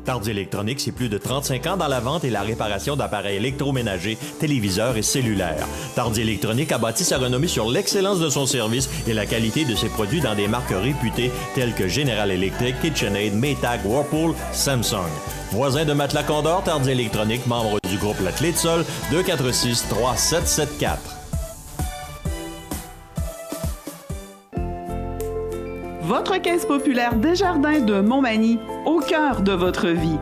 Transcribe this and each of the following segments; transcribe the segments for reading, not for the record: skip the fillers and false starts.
Tardy Électronique, c'est plus de 35 ans dans la vente et la réparation d'appareils électroménagers, téléviseurs et cellulaires. Tardy Électronique a bâti sa renommée sur l'excellence de son service et la qualité de ses produits dans des marques réputées telles que General Electric, KitchenAid, Maytag, Whirlpool, Samsung. Voisin de Matelas Condor, Tardy Électronique, membre du groupe La Clé de Sol, 246-3774. Votre caisse populaire Desjardins de Montmagny, au cœur de votre vie.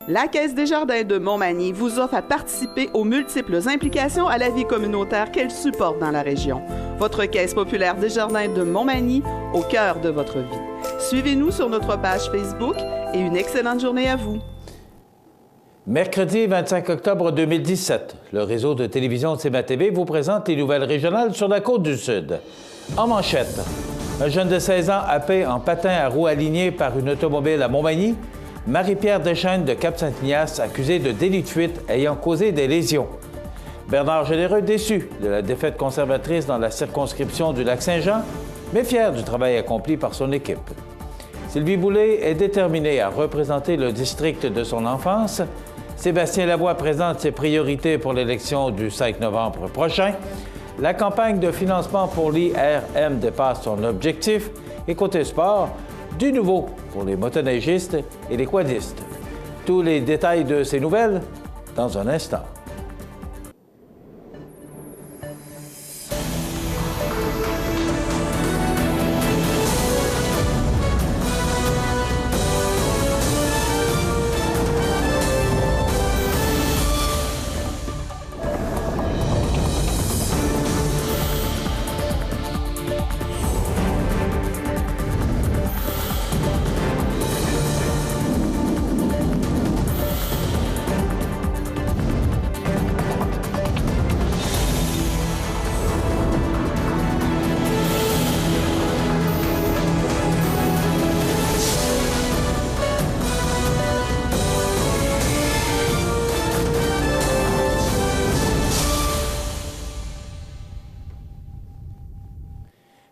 La Caisse Desjardins de Montmagny vous offre à participer aux multiples implications à la vie communautaire qu'elle supporte dans la région. Votre Caisse populaire Desjardins de Montmagny, au cœur de votre vie. Suivez-nous sur notre page Facebook et une excellente journée à vous. Mercredi 25 octobre 2017, le réseau de télévision de CMA-TV vous présente les nouvelles régionales sur la Côte-du-Sud. En manchette, un jeune de 16 ans happé en patin à roues alignées par une automobile à Montmagny, Marie-Pierre Deschaines de Cap-Saint-Ignace accusée de délit de fuite ayant causé des lésions. Bernard Généreux déçu de la défaite conservatrice dans la circonscription du Lac-Saint-Jean, mais fier du travail accompli par son équipe. Sylvie Boulay est déterminée à représenter le district de son enfance. Sébastien Lavoie présente ses priorités pour l'élection du 5 novembre prochain. La campagne de financement pour l'IRM dépasse son objectif. Et côté sport, du nouveau pour les motoneigistes et les quadistes. Tous les détails de ces nouvelles dans un instant.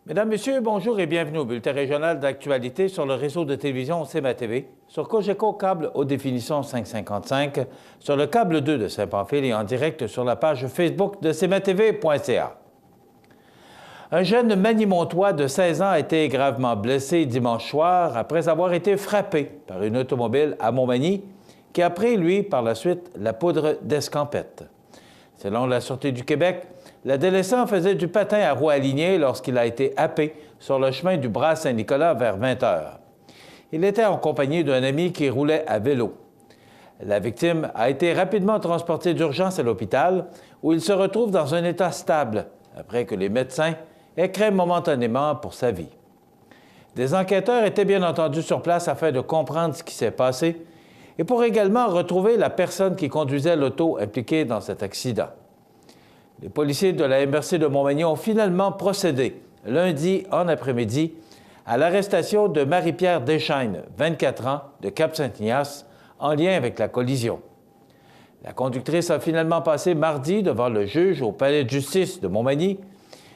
Mesdames, Messieurs, bonjour et bienvenue au bulletin régional d'actualité sur le réseau de télévision CMA-TV, sur Cogeco Câble haute définition 555, sur le câble 2 de Saint-Pamphile et en direct sur la page Facebook de cmatv.ca. Un jeune Magny-Montois de 16 ans a été gravement blessé dimanche soir après avoir été frappé par une automobile à Montmagny qui a pris, lui, par la suite, la poudre d'escampette. Selon la Sûreté du Québec, l'adolescent faisait du patin à roues alignées lorsqu'il a été happé sur le chemin du Bras-Saint-Nicolas vers 20 heures. Il était en compagnie d'un ami qui roulait à vélo. La victime a été rapidement transportée d'urgence à l'hôpital où il se retrouve dans un état stable après que les médecins aient craint momentanément pour sa vie. Des enquêteurs étaient bien entendu sur place afin de comprendre ce qui s'est passé et pour également retrouver la personne qui conduisait l'auto impliquée dans cet accident. Les policiers de la MRC de Montmagny ont finalement procédé, lundi en après-midi, à l'arrestation de Marie-Pierre Deschaines, 24 ans, de Cap-Saint-Ignace, en lien avec la collision. La conductrice a finalement passé mardi devant le juge au palais de justice de Montmagny,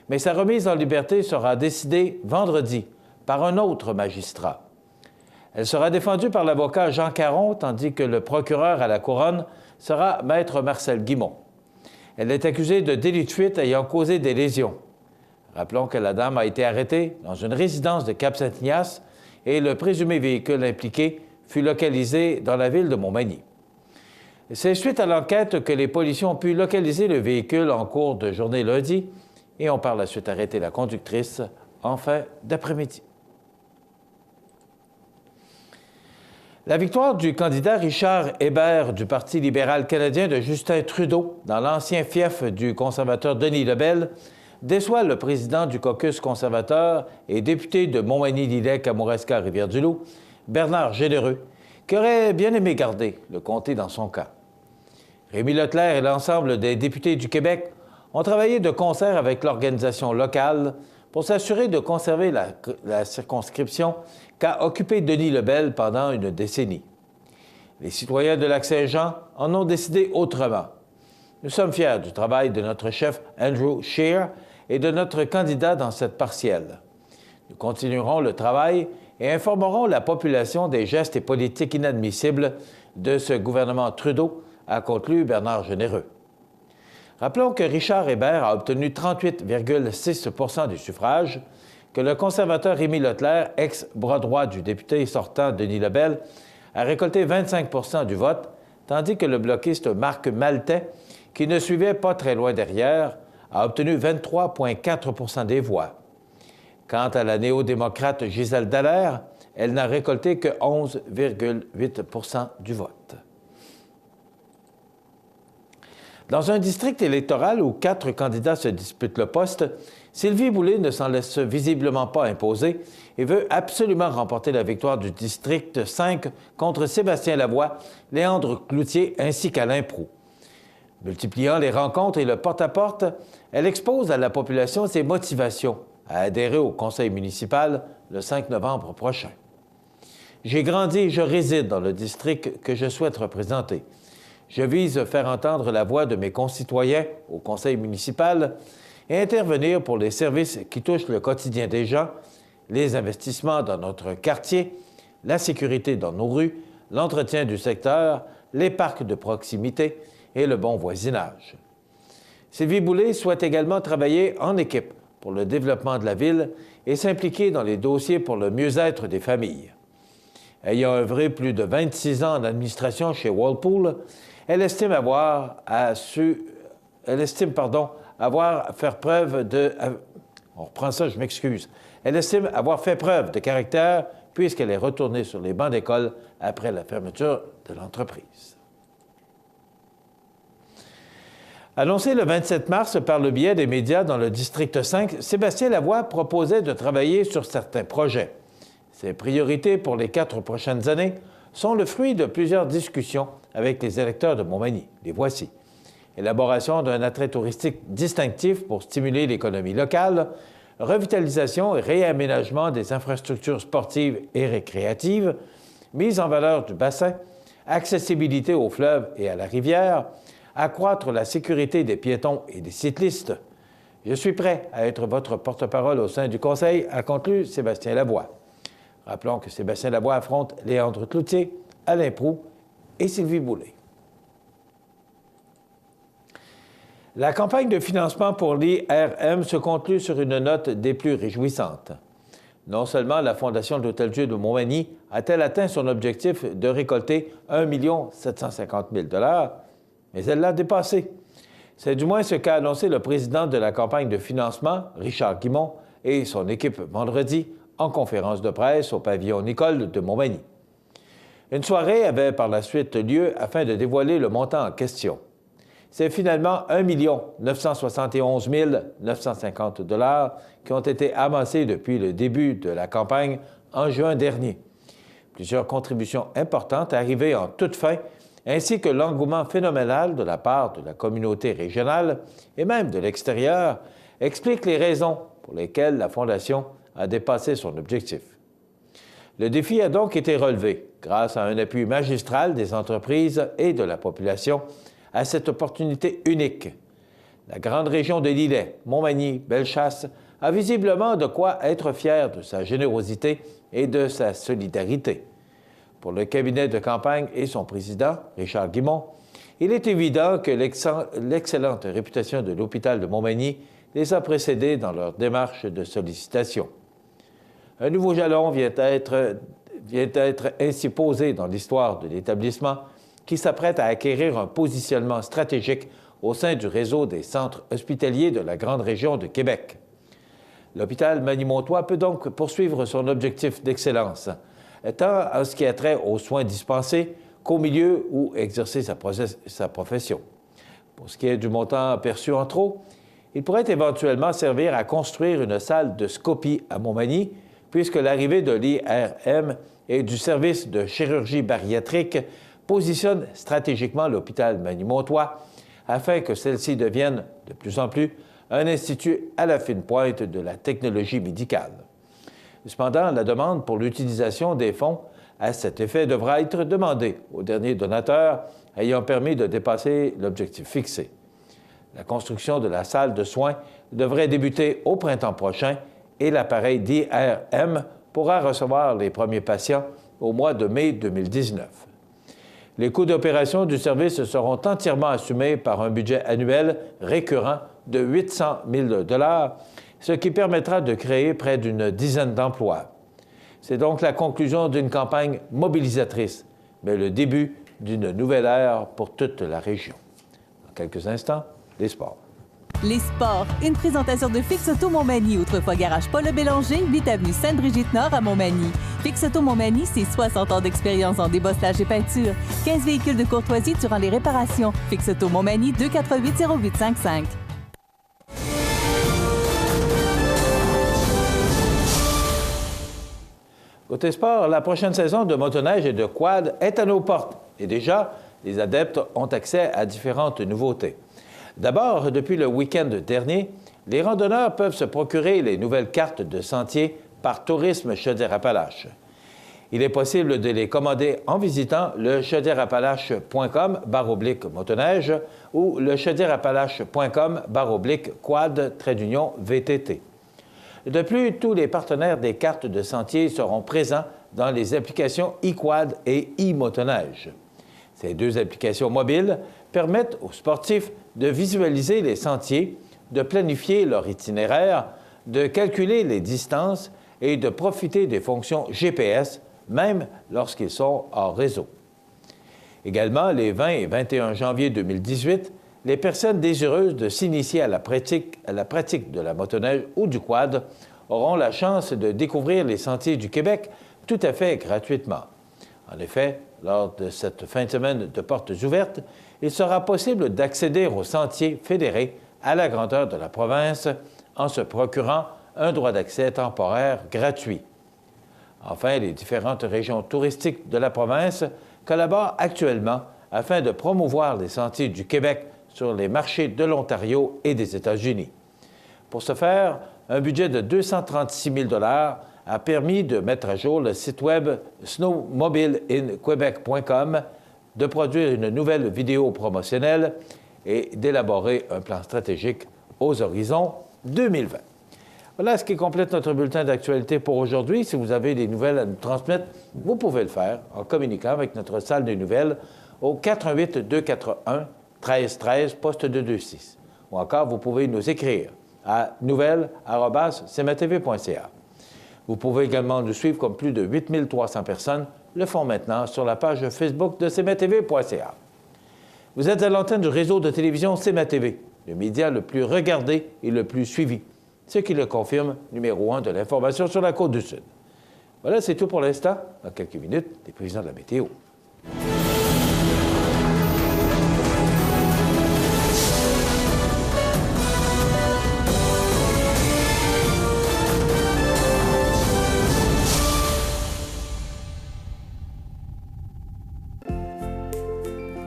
mais sa remise en liberté sera décidée vendredi par un autre magistrat. Elle sera défendue par l'avocat Jean Caron, tandis que le procureur à la Couronne sera Maître Marcel Guimond. Elle est accusée de délit de fuite ayant causé des lésions. Rappelons que la dame a été arrêtée dans une résidence de Cap-Saint-Ignace et le présumé véhicule impliqué fut localisé dans la ville de Montmagny. C'est suite à l'enquête que les policiers ont pu localiser le véhicule en cours de journée lundi et ont par la suite arrêté la conductrice en fin d'après-midi. La victoire du candidat Richard Hébert du Parti libéral canadien de Justin Trudeau dans l'ancien fief du conservateur Denis Lebel déçoit le président du caucus conservateur et député de Montmagny-Lillet-Kamouraska-Rivière-du-Loup, Bernard Généreux, qui aurait bien aimé garder le comté dans son camp. Rémi Leclerc et l'ensemble des députés du Québec ont travaillé de concert avec l'organisation locale pour s'assurer de conserver la circonscription qu'a occupée Denis Lebel pendant une décennie. Les citoyens de Lac-Saint-Jean en ont décidé autrement. Nous sommes fiers du travail de notre chef Andrew Scheer et de notre candidat dans cette partielle. Nous continuerons le travail et informerons la population des gestes et politiques inadmissibles de ce gouvernement Trudeau, a conclu Bernard Généreux. Rappelons que Richard Hébert a obtenu 38,6 % des suffrages, que le conservateur Rémi Leclerc, ex-bras droit du député sortant Denis Lebel, a récolté 25 % du vote, tandis que le bloquiste Marc Maltais, qui ne suivait pas très loin derrière, a obtenu 23,4 % des voix. Quant à la néo-démocrate Gisèle Dallaire, elle n'a récolté que 11,8 % du vote. Dans un district électoral où 4 candidats se disputent le poste, Sylvie Boulay ne s'en laisse visiblement pas imposer et veut absolument remporter la victoire du district 5 contre Sébastien Lavoie, Léandre Cloutier ainsi qu'Alain Proulx. Multipliant les rencontres et le porte-à-porte, elle expose à la population ses motivations à adhérer au conseil municipal le 5 novembre prochain. « J'ai grandi et je réside dans le district que je souhaite représenter. Je vise faire entendre la voix de mes concitoyens au conseil municipal et intervenir pour les services qui touchent le quotidien des gens, les investissements dans notre quartier, la sécurité dans nos rues, l'entretien du secteur, les parcs de proximité et le bon voisinage. » Sylvie Boulay souhaite également travailler en équipe pour le développement de la ville et s'impliquer dans les dossiers pour le mieux-être des familles. Ayant œuvré plus de 26 ans en administration chez Whirlpool, elle estime avoir fait preuve de caractère puisqu'elle est retournée sur les bancs d'école après la fermeture de l'entreprise. Annoncé le 27 mars par le biais des médias dans le district 5, Sébastien Lavoie proposait de travailler sur certains projets. Ses priorités pour les 4 prochaines années sont le fruit de plusieurs discussions avec les électeurs de Montmagny. Les voici. Élaboration d'un attrait touristique distinctif pour stimuler l'économie locale, revitalisation et réaménagement des infrastructures sportives et récréatives, mise en valeur du bassin, accessibilité aux fleuves et à la rivière, accroître la sécurité des piétons et des cyclistes. Je suis prêt à être votre porte-parole au sein du Conseil, a conclu Sébastien Lavoie. Rappelons que Sébastien Lavoie affronte Léandre Cloutier, Alain Proulx et Sylvie Boulay. La campagne de financement pour l'IRM se conclut sur une note des plus réjouissantes. Non seulement la Fondation de l'Hôtel-Dieu de Montmagny a-t-elle atteint son objectif de récolter 1 750 000 $, mais elle l'a dépassé. C'est du moins ce qu'a annoncé le président de la campagne de financement, Richard Guimont, et son équipe vendredi en conférence de presse au pavillon Nicole de Montmagny. Une soirée avait par la suite lieu afin de dévoiler le montant en question. C'est finalement 1 971 950 $ qui ont été amassés depuis le début de la campagne en juin dernier. Plusieurs contributions importantes arrivées en toute fin, ainsi que l'engouement phénoménal de la part de la communauté régionale et même de l'extérieur, expliquent les raisons pour lesquelles la Fondation a dépassé son objectif. Le défi a donc été relevé grâce à un appui magistral des entreprises et de la population à cette opportunité unique. La grande région de l'Îlet, Montmagny, Bellechasse, a visiblement de quoi être fière de sa générosité et de sa solidarité. Pour le cabinet de campagne et son président, Richard Guimont, il est évident que l'excellente réputation de l'hôpital de Montmagny les a précédés dans leur démarche de sollicitation. Un nouveau jalon vient être ainsi posé dans l'histoire de l'établissement qui s'apprête à acquérir un positionnement stratégique au sein du réseau des centres hospitaliers de la grande région de Québec. L'hôpital Magny-Montois peut donc poursuivre son objectif d'excellence, tant en ce qui a trait aux soins dispensés qu'au milieu où exercer sa profession. Pour ce qui est du montant perçu en trop, il pourrait éventuellement servir à construire une salle de scopie à Montmagny, puisque l'arrivée de l'IRM et du service de chirurgie bariatrique positionne stratégiquement l'hôpital Magny-Montois afin que celle-ci devienne de plus en plus un institut à la fine pointe de la technologie médicale. Cependant, la demande pour l'utilisation des fonds à cet effet devra être demandée aux derniers donateurs ayant permis de dépasser l'objectif fixé. La construction de la salle de soins devrait débuter au printemps prochain et l'appareil d'IRM pourra recevoir les premiers patients au mois de mai 2019. Les coûts d'opération du service seront entièrement assumés par un budget annuel récurrent de 800 000 $, ce qui permettra de créer près d'une dizaine d'emplois. C'est donc la conclusion d'une campagne mobilisatrice, mais le début d'une nouvelle ère pour toute la région. Dans quelques instants, les sports. Les sports, une présentation de Fix Auto Montmagny, autrefois garage Paul Bélanger, 8 avenue Sainte-Brigitte-Nord à Montmagny. Fix Auto Montmagny, c'est 60 ans d'expérience en débosselage et peinture. 15 véhicules de courtoisie durant les réparations. Fix Auto Montmagny, 248-0855. Côté sport, la prochaine saison de motoneige et de quad est à nos portes. Et déjà, les adeptes ont accès à différentes nouveautés. D'abord, depuis le week-end dernier, les randonneurs peuvent se procurer les nouvelles cartes de sentier par Tourisme Chaudière-Appalaches. Il est possible de les commander en visitant le chaudièreappalaches.com/motoneige ou le chaudièreappalaches.com/quad-VTT. De plus, tous les partenaires des cartes de sentier seront présents dans les applications eQuad et eMotoneige. Ces deux applications mobiles permettent aux sportifs de visualiser les sentiers, de planifier leur itinéraire, de calculer les distances et de profiter des fonctions GPS, même lorsqu'ils sont hors réseau. Également, les 20 et 21 janvier 2018, les personnes désireuses de s'initier à la pratique de la motoneige ou du quad auront la chance de découvrir les sentiers du Québec tout à fait gratuitement. En effet, lors de cette fin de semaine de portes ouvertes, il sera possible d'accéder aux sentiers fédérés à la grandeur de la province en se procurant un droit d'accès temporaire gratuit. Enfin, les différentes régions touristiques de la province collaborent actuellement afin de promouvoir les sentiers du Québec sur les marchés de l'Ontario et des États-Unis. Pour ce faire, un budget de 236 000 $ a permis de mettre à jour le site web snowmobileinquebec.com, de produire une nouvelle vidéo promotionnelle et d'élaborer un plan stratégique aux horizons 2020. Voilà ce qui complète notre bulletin d'actualité pour aujourd'hui. Si vous avez des nouvelles à nous transmettre, vous pouvez le faire en communiquant avec notre salle de nouvelles au 418-241-1313, poste 226. Ou encore, vous pouvez nous écrire à nouvelles@cmatv.ca. Vous pouvez également nous suivre comme plus de 8300 personnes le font maintenant sur la page Facebook de cmatv.ca. Vous êtes à l'antenne du réseau de télévision CMA-TV, le média le plus regardé et le plus suivi, ce qui le confirme numéro 1 de l'information sur la Côte-du-Sud. Voilà, c'est tout pour l'instant. Dans quelques minutes, les prévisions de la météo.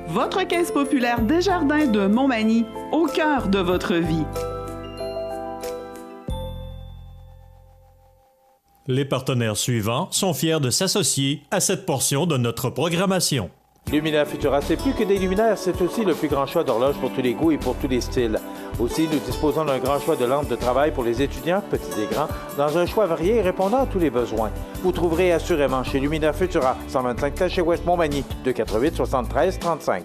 Votre caisse populaire Desjardins de Montmagny, au cœur de votre vie. Les partenaires suivants sont fiers de s'associer à cette portion de notre programmation. Luminaire Futura, c'est plus que des luminaires, c'est aussi le plus grand choix d'horloges pour tous les goûts et pour tous les styles. Aussi, nous disposons d'un grand choix de lampes de travail pour les étudiants, petits et grands, dans un choix varié et répondant à tous les besoins. Vous trouverez assurément chez Luminaire Futura, 125 chez West Montmagny, 248-73-35.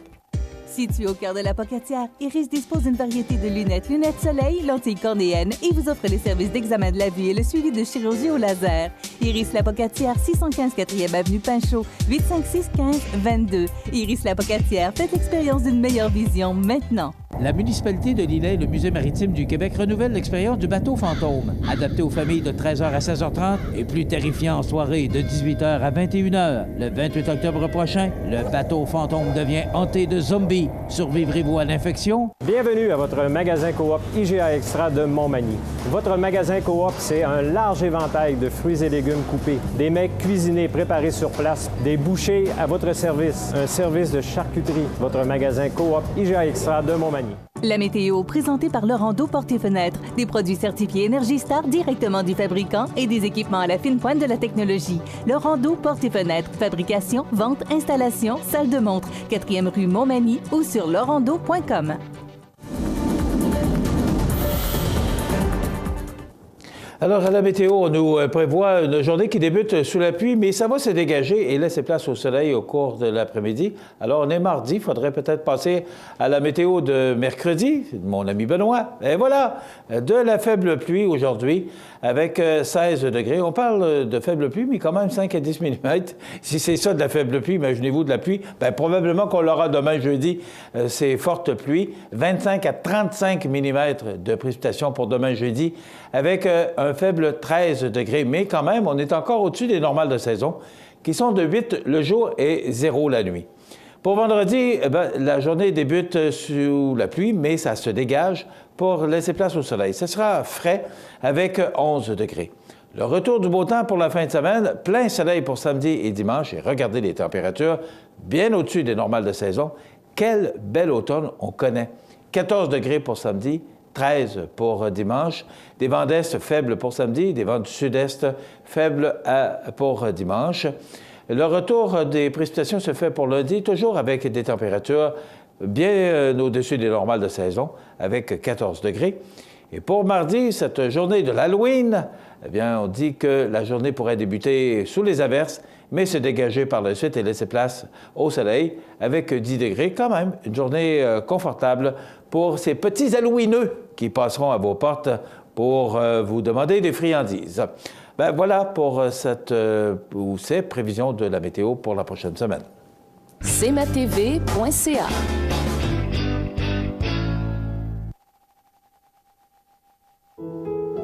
Situé au cœur de la Pocatière, Iris dispose d'une variété de lunettes soleil, lentilles cornéennes et vous offre les services d'examen de la vue et le suivi de chirurgie au laser. Iris la Pocatière, 615 4e avenue Pinchot, 856-15-22. Iris la Pocatière, faites l'expérience d'une meilleure vision maintenant. La municipalité de Lilley et le Musée maritime du Québec renouvellent l'expérience du bateau fantôme. Adapté aux familles de 13h à 16h30 et plus terrifiant en soirée de 18h à 21h. Le 28 octobre prochain, le bateau fantôme devient hanté de zombies. Survivrez-vous à l'infection? Bienvenue à votre magasin Coop IGA Extra de Montmagny. Votre magasin Coop, c'est un large éventail de fruits et légumes coupés, des mets cuisinés préparés sur place, des bouchées à votre service, un service de charcuterie. Votre magasin Coop IGA Extra de Montmagny. La météo, présentée par Laurando Portes et Fenêtres. Des produits certifiés Énergie Star directement du fabricant et des équipements à la fine pointe de la technologie. Laurando Portes et Fenêtres. Fabrication, vente, installation, salle de montre. 4e rue Montmagny ou sur laurando.com. Alors, à la météo, on nous prévoit une journée qui débute sous la pluie, mais ça va se dégager et laisser place au soleil au cours de l'après-midi. Alors, on est mardi, il faudrait peut-être passer à la météo de mercredi, mon ami Benoît. Et voilà, de la faible pluie aujourd'hui, avec 16 degrés. On parle de faible pluie, mais quand même 5 à 10 mm. Si c'est ça de la faible pluie, imaginez-vous de la pluie, bien, probablement qu'on l'aura demain jeudi, ces fortes pluies. 25 à 35 mm de précipitations pour demain jeudi, avec un faible 13 degrés. Mais quand même, on est encore au-dessus des normales de saison, qui sont de 8 le jour et 0 la nuit. Pour vendredi, la journée débute sous la pluie, mais ça se dégage pour laisser place au soleil. Ce sera frais avec 11 degrés. Le retour du beau temps pour la fin de semaine, plein soleil pour samedi et dimanche. Et regardez les températures, bien au-dessus des normales de saison. Quel bel automne on connaît. 14 degrés pour samedi, 13 pour dimanche. Des vents d'est faibles pour samedi, des vents du sud-est faibles pour dimanche. Le retour des précipitations se fait pour lundi, toujours avec des températures bien au-dessus des normales de saison, avec 14 degrés. Et pour mardi, cette journée de l'Halloween, eh bien, on dit que la journée pourrait débuter sous les averses, mais se dégager par la suite et laisser place au soleil avec 10 degrés. Quand même, une journée confortable pour ces petits Halloweeneux qui passeront à vos portes pour vous demander des friandises. Ben voilà pour ces prévisions de la météo pour la prochaine semaine. cmatv.ca.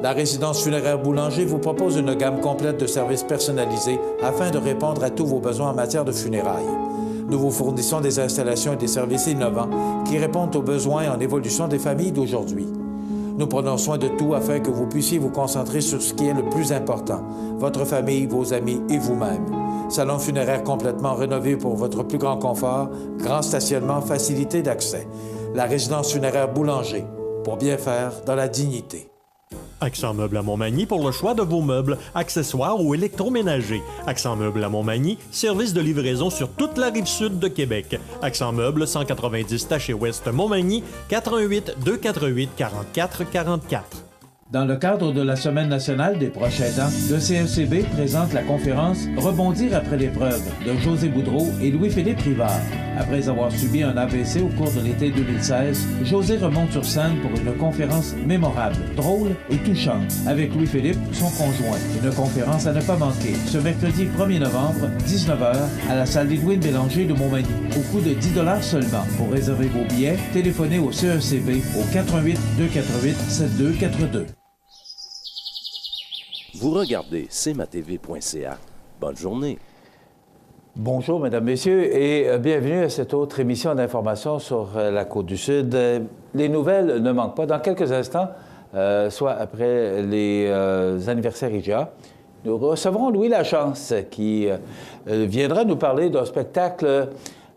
La résidence funéraire Boulanger vous propose une gamme complète de services personnalisés afin de répondre à tous vos besoins en matière de funérailles. Nous vous fournissons des installations et des services innovants qui répondent aux besoins en évolution des familles d'aujourd'hui. Nous prenons soin de tout afin que vous puissiez vous concentrer sur ce qui est le plus important, votre famille, vos amis et vous-même. Salon funéraire complètement rénové pour votre plus grand confort, grand stationnement, facilité d'accès. La résidence funéraire Boulanger, pour bien faire dans la dignité. Accent Meubles à Montmagny pour le choix de vos meubles, accessoires ou électroménagers. Accent Meubles à Montmagny, service de livraison sur toute la rive sud de Québec. Accent Meubles, 190 Taché-Ouest Montmagny, 418 248 44 44. Dans le cadre de la Semaine nationale des proches aidants, le CFCB présente la conférence « Rebondir après l'épreuve » de José Boudreau et Louis-Philippe Rivard. Après avoir subi un AVC au cours de l'été 2016, José remonte sur scène pour une conférence mémorable, drôle et touchante, avec Louis-Philippe, son conjoint. Une conférence à ne pas manquer, ce mercredi 1er novembre, 19h, à la salle Edwin Bélanger de Montmagny, au coût de 10 $ seulement. Pour réserver vos billets, téléphonez au CFCB au 418 248 7242. Vous regardez cmatv.ca. Bonne journée. Bonjour, mesdames, messieurs, et bienvenue à cette autre émission d'information sur la Côte-du-Sud. Les nouvelles ne manquent pas. Dans quelques instants, soit après les anniversaires IGA, nous recevrons Louis Lachance qui viendra nous parler d'un spectacle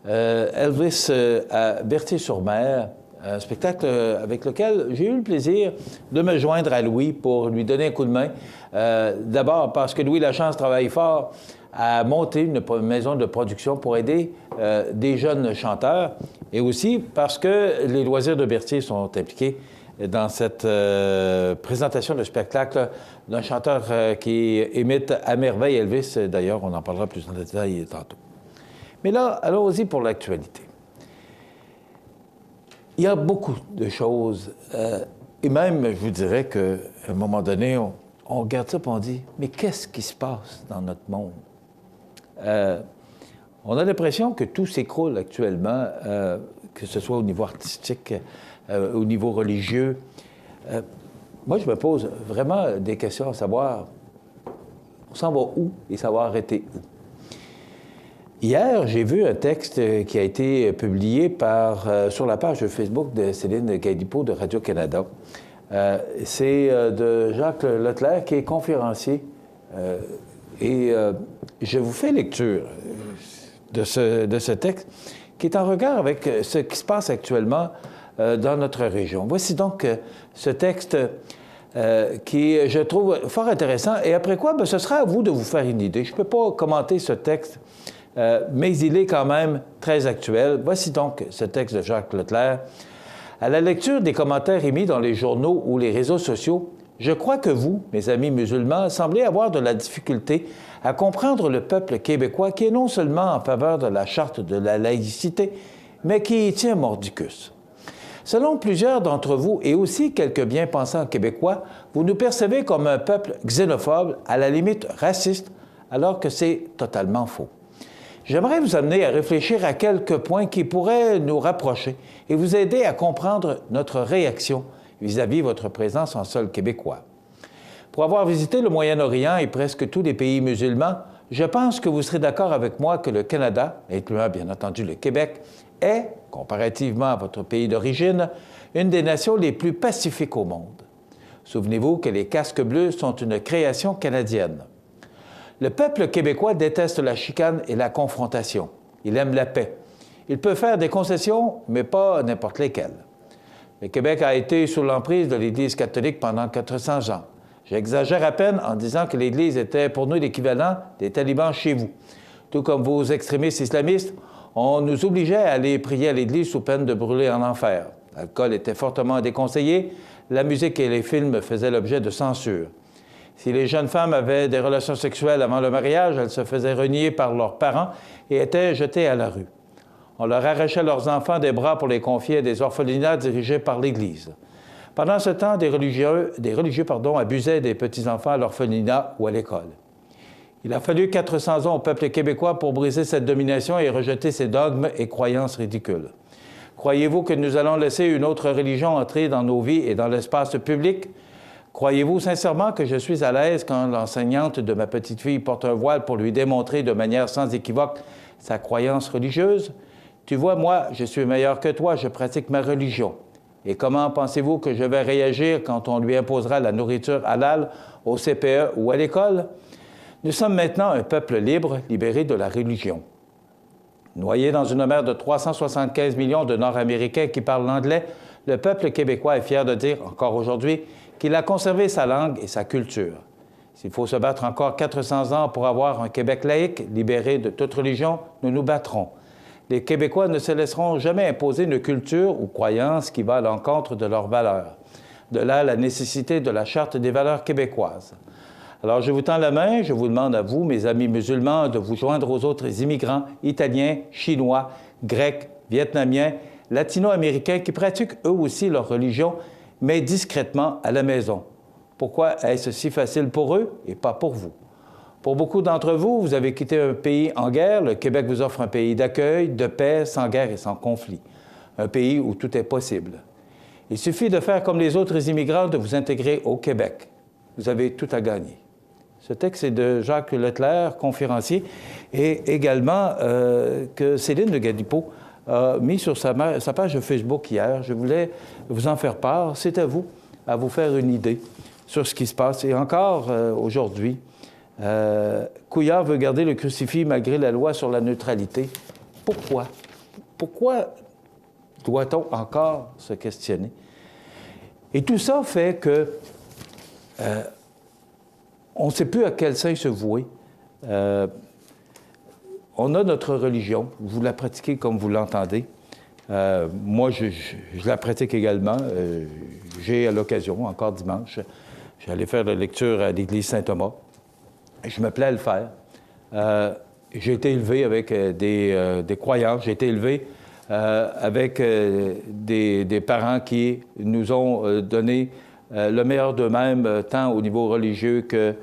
Elvis à Berthier-sur-Mer. Un spectacle avec lequel j'ai eu le plaisir de me joindre à Louis pour lui donner un coup de main. D'abord parce que Louis Lachance travaille fort à monter une maison de production pour aider des jeunes chanteurs et aussi parce que les loisirs de Berthier sont impliqués dans cette présentation de spectacle d'un chanteur qui imite à merveille Elvis. D'ailleurs, on en parlera plus en détail tantôt. Mais là, allons-y pour l'actualité. Il y a beaucoup de choses, et même, je vous dirais qu'à un moment donné, on regarde ça et on dit « Mais qu'est-ce qui se passe dans notre monde? » On a l'impression que tout s'écroule actuellement, que ce soit au niveau artistique, au niveau religieux. Moi, je me pose vraiment des questions à savoir, on s'en va où et ça va arrêter où? Hier, j'ai vu un texte qui a été publié sur la page Facebook de Céline Galipo de Radio-Canada. C'est de Jacques Leclerc, qui est conférencier. Et je vous fais lecture de ce texte, qui est en regard avec ce qui se passe actuellement dans notre région. Voici donc ce texte qui, je trouve, fort intéressant. Et après quoi, ce sera à vous de vous faire une idée. Je ne peux pas commenter ce texte, mais il est quand même très actuel. Voici donc ce texte de Jacques Leclerc. À la lecture des commentaires émis dans les journaux ou les réseaux sociaux, Je crois que vous, mes amis musulmans, semblez avoir de la difficulté à comprendre le peuple québécois qui est non seulement en faveur de la charte de la laïcité, mais qui y tient mordicus. Selon plusieurs d'entre vous, et aussi quelques bien-pensants québécois, vous nous percevez comme un peuple xénophobe, à la limite raciste, alors que c'est totalement faux. J'aimerais vous amener à réfléchir à quelques points qui pourraient nous rapprocher et vous aider à comprendre notre réaction vis-à-vis de votre présence en sol québécois. Pour avoir visité le Moyen-Orient et presque tous les pays musulmans, je pense que vous serez d'accord avec moi que le Canada, incluant bien entendu le Québec, est, comparativement à votre pays d'origine, une des nations les plus pacifiques au monde. Souvenez-vous que les casques bleus sont une création canadienne. Le peuple québécois déteste la chicane et la confrontation. Il aime la paix. Il peut faire des concessions, mais pas n'importe lesquelles. Le Québec a été sous l'emprise de l'Église catholique pendant 400 ans. J'exagère à peine en disant que l'Église était pour nous l'équivalent des talibans chez vous. Tout comme vos extrémistes islamistes, on nous obligeait à aller prier à l'Église sous peine de brûler en enfer. L'alcool était fortement déconseillé, la musique et les films faisaient l'objet de censure. Si les jeunes femmes avaient des relations sexuelles avant le mariage, elles se faisaient renier par leurs parents et étaient jetées à la rue. On leur arrachait leurs enfants des bras pour les confier à des orphelinats dirigés par l'Église. Pendant ce temps, des religieux abusaient des petits-enfants à l'orphelinat ou à l'école. Il a fallu 400 ans au peuple québécois pour briser cette domination et rejeter ces dogmes et croyances ridicules. Croyez-vous que nous allons laisser une autre religion entrer dans nos vies et dans l'espace public? Croyez-vous sincèrement que je suis à l'aise quand l'enseignante de ma petite fille porte un voile pour lui démontrer de manière sans équivoque sa croyance religieuse? Tu vois, moi, je suis meilleur que toi, je pratique ma religion. Et comment pensez-vous que je vais réagir quand on lui imposera la nourriture halal au CPE ou à l'école? Nous sommes maintenant un peuple libre, libéré de la religion. Noyé dans une mer de 375 millions de Nord-Américains qui parlent l'anglais, le peuple québécois est fier de dire, encore aujourd'hui, qu'il a conservé sa langue et sa culture. S'il faut se battre encore 400 ans pour avoir un Québec laïque, libéré de toute religion, nous nous battrons. Les Québécois ne se laisseront jamais imposer une culture ou croyance qui va à l'encontre de leurs valeurs. De là, la nécessité de la Charte des valeurs québécoises. Alors, je vous tends la main, je vous demande à vous, mes amis musulmans, de vous joindre aux autres immigrants italiens, chinois, grecs, vietnamiens, latino-américains qui pratiquent eux aussi leur religion, mais discrètement à la maison. Pourquoi est-ce si facile pour eux et pas pour vous? Pour beaucoup d'entre vous, vous avez quitté un pays en guerre. Le Québec vous offre un pays d'accueil, de paix, sans guerre et sans conflit. Un pays où tout est possible. Il suffit de faire comme les autres immigrants, de vous intégrer au Québec. Vous avez tout à gagner. Ce texte est de Jacques Leclerc, conférencier, et également que Céline de Galipo a mis sur sa page Facebook hier. Je voulais vous en faire part. C'est à vous vous faire une idée sur ce qui se passe. Et encore aujourd'hui, Couillard veut garder le crucifix malgré la loi sur la neutralité. Pourquoi? Pourquoi doit-on encore se questionner? Et tout ça fait que on ne sait plus à quel saint se vouer. On a notre religion, vous la pratiquez comme vous l'entendez. Moi, je la pratique également. J'ai à l'occasion, encore dimanche, j'allais faire la lecture à l'église Saint-Thomas. Je me plais à le faire. J'ai été élevé avec des croyances, j'ai été élevé avec des parents qui nous ont donné le meilleur d'eux-mêmes, tant au niveau religieux que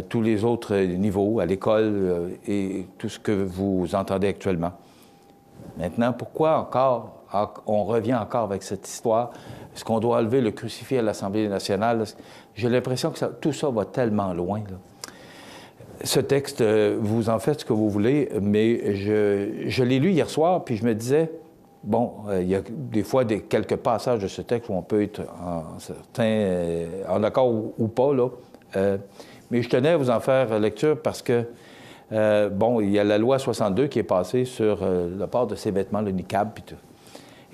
tous les autres niveaux, à l'école et tout ce que vous entendez actuellement. Maintenant, pourquoi encore on revient encore avec cette histoire? Est-ce qu'on doit enlever le crucifix à l'Assemblée nationale? J'ai l'impression que tout ça va tellement loin, là. Ce texte, vous en faites ce que vous voulez, mais je l'ai lu hier soir, puis je me disais, bon, il y a des fois quelques passages de ce texte où on peut être en accord ou pas, là. Mais je tenais à vous en faire lecture parce que, bon, il y a la loi 62 qui est passée sur le port de ces vêtements, le niqab, puis tout.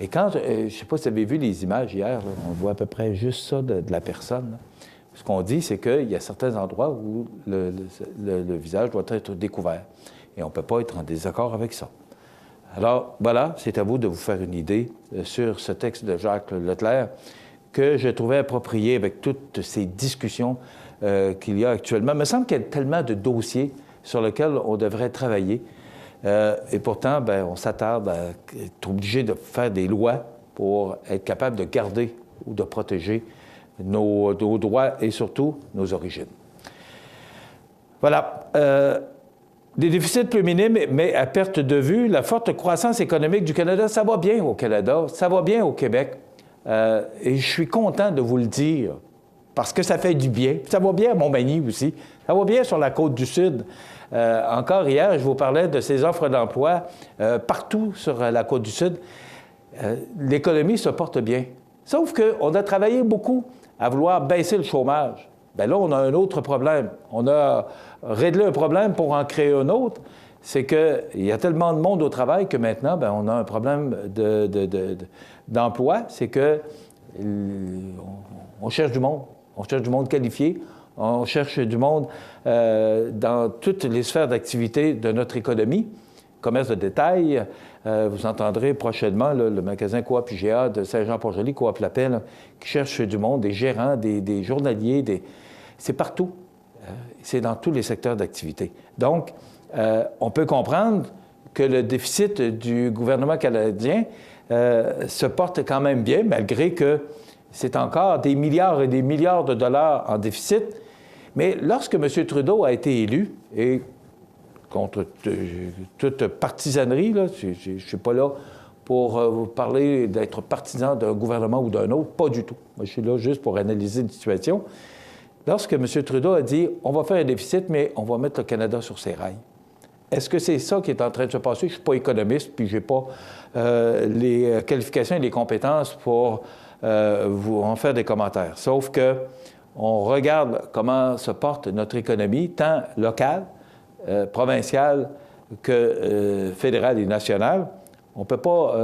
Et quand, je ne sais pas si vous avez vu les images hier, là, on voit à peu près juste ça de la personne, là. Ce qu'on dit, c'est qu'il y a certains endroits où le visage doit être découvert. Et on ne peut pas être en désaccord avec ça. Alors, voilà, c'est à vous de vous faire une idée sur ce texte de Jacques Leclerc que je trouvais approprié avec toutes ces discussions qu'il y a actuellement. Il me semble qu'il y a tellement de dossiers sur lesquels on devrait travailler. Et pourtant, bien, on s'attarde à être obligé de faire des lois pour être capable de garder ou de protéger nos droits et surtout nos origines. Voilà. Des déficits plus minimes, mais à perte de vue, la forte croissance économique du Canada, ça va bien au Canada, ça va bien au Québec. Et je suis content de vous le dire, parce que ça fait du bien. Ça va bien à Montmagny aussi. Ça va bien sur la Côte-du-Sud. Encore hier, je vous parlais de ces offres d'emploi partout sur la Côte-du-Sud. L'économie se porte bien. Sauf qu'on a travaillé beaucoup à vouloir baisser le chômage. Bien là, on a un autre problème. On a réglé un problème pour en créer un autre. C'est qu'il y a tellement de monde au travail que maintenant, bien, on a un problème d'emploi. C'est que on cherche du monde. On cherche du monde qualifié. On cherche du monde dans toutes les sphères d'activité de notre économie. Commerce de détail. Vous entendrez prochainement là, le magasin Coop IGA de Saint-Jean-Port-Joli, Coop Lapel, qui cherche du monde, des gérants, des journaliers, c'est partout. C'est dans tous les secteurs d'activité. Donc, on peut comprendre que le déficit du gouvernement canadien se porte quand même bien, malgré que c'est encore des milliards et des milliards de dollars en déficit. Mais lorsque M. Trudeau a été élu, et contre toute partisanerie, là, je ne suis pas là pour vous parler d'être partisan d'un gouvernement ou d'un autre, pas du tout. Moi, je suis là juste pour analyser une situation. Lorsque M. Trudeau a dit « on va faire un déficit, mais on va mettre le Canada sur ses rails », est-ce que c'est ça qui est en train de se passer? Je ne suis pas économiste, puis je n'ai pas les qualifications et les compétences pour vous en faire des commentaires. Sauf que on regarde comment se porte notre économie, tant locale, provinciale que fédérale et nationale. On peut pas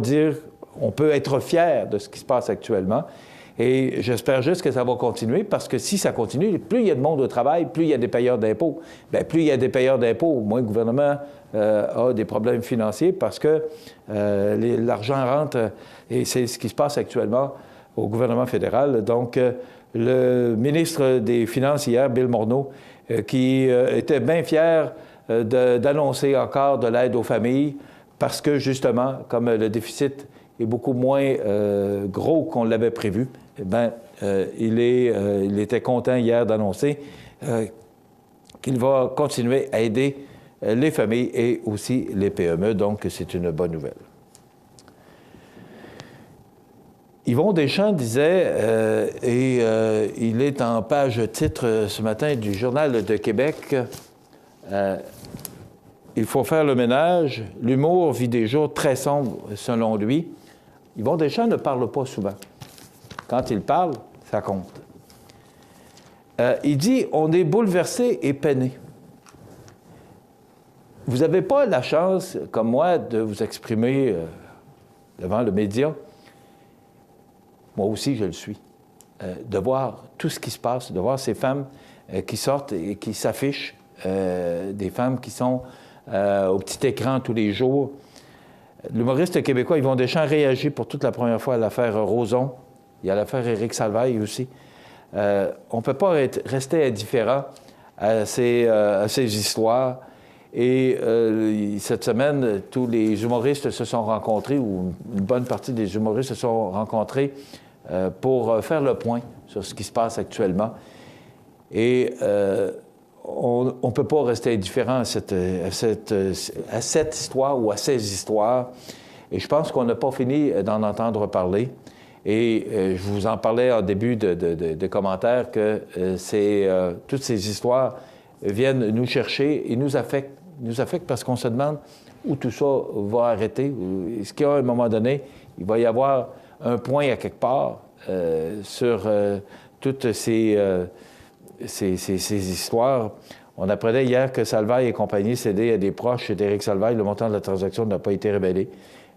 dire, on peut être fier de ce qui se passe actuellement. Et j'espère juste que ça va continuer, parce que si ça continue, plus il y a de monde au travail, plus il y a des payeurs d'impôts. Bien, plus il y a des payeurs d'impôts, moins le gouvernement a des problèmes financiers, parce que l'argent rentre, et c'est ce qui se passe actuellement au gouvernement fédéral. Donc, le ministre des Finances hier, Bill Morneau, qui était bien fier d'annoncer encore de l'aide aux familles, parce que, justement, comme le déficit est beaucoup moins gros qu'on l'avait prévu, eh bien, il était content hier d'annoncer qu'il va continuer à aider les familles et aussi les PME. Donc, c'est une bonne nouvelle. Yvon Deschamps disait, il est en page titre ce matin du Journal de Québec, il faut faire le ménage, l'humour vit des jours très sombres selon lui. Yvon Deschamps ne parle pas souvent. Quand il parle, ça compte. Il dit « On est bouleversé et peiné ». Vous n'avez pas la chance, comme moi, de vous exprimer devant le média. Moi aussi, je le suis. De voir tout ce qui se passe, de voir ces femmes qui sortent et qui s'affichent, des femmes qui sont au petit écran tous les jours. L'humoriste québécois Yvon Deschamps réagit pour toute la première fois à l'affaire Roson. Il y a l'affaire Éric Salvaille aussi. On ne peut pas rester indifférent à ces histoires. Et cette semaine, tous les humoristes se sont rencontrés, ou une bonne partie des humoristes se sont rencontrés pour faire le point sur ce qui se passe actuellement. Et on ne peut pas rester indifférent à cette histoire ou à ces histoires. Et je pense qu'on n'a pas fini d'en entendre parler. Et je vous en parlais en début de commentaires que toutes ces histoires viennent nous chercher et nous affectent. Nous affectent parce qu'on se demande où tout ça va arrêter. Est-ce qu'à un moment donné, il va y avoir un point à quelque part sur toutes ces histoires? On apprenait hier que Salvaille et compagnie cédaient à des proches d'Éric Salvaille. Le montant de la transaction n'a pas été révélé.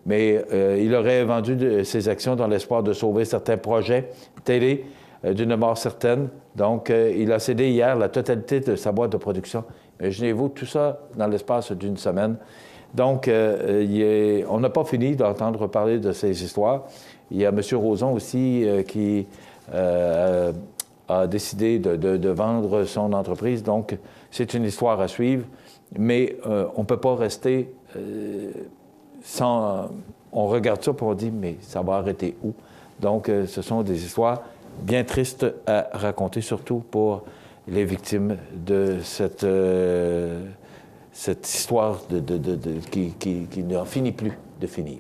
Mais il aurait vendu ses actions dans l'espoir de sauver certains projets télé d'une mort certaine. Donc, il a cédé hier la totalité de sa boîte de production. Imaginez-vous tout ça dans l'espace d'une semaine. Donc, on n'a pas fini d'entendre parler de ces histoires. Il y a M. Roson aussi qui a décidé de vendre son entreprise. Donc, c'est une histoire à suivre, mais on ne peut pas rester sans... on regarde ça et on dit, mais ça va arrêter où? Donc, ce sont des histoires bien tristes à raconter, surtout pour les victimes de cette histoire qui n'en finit plus de finir.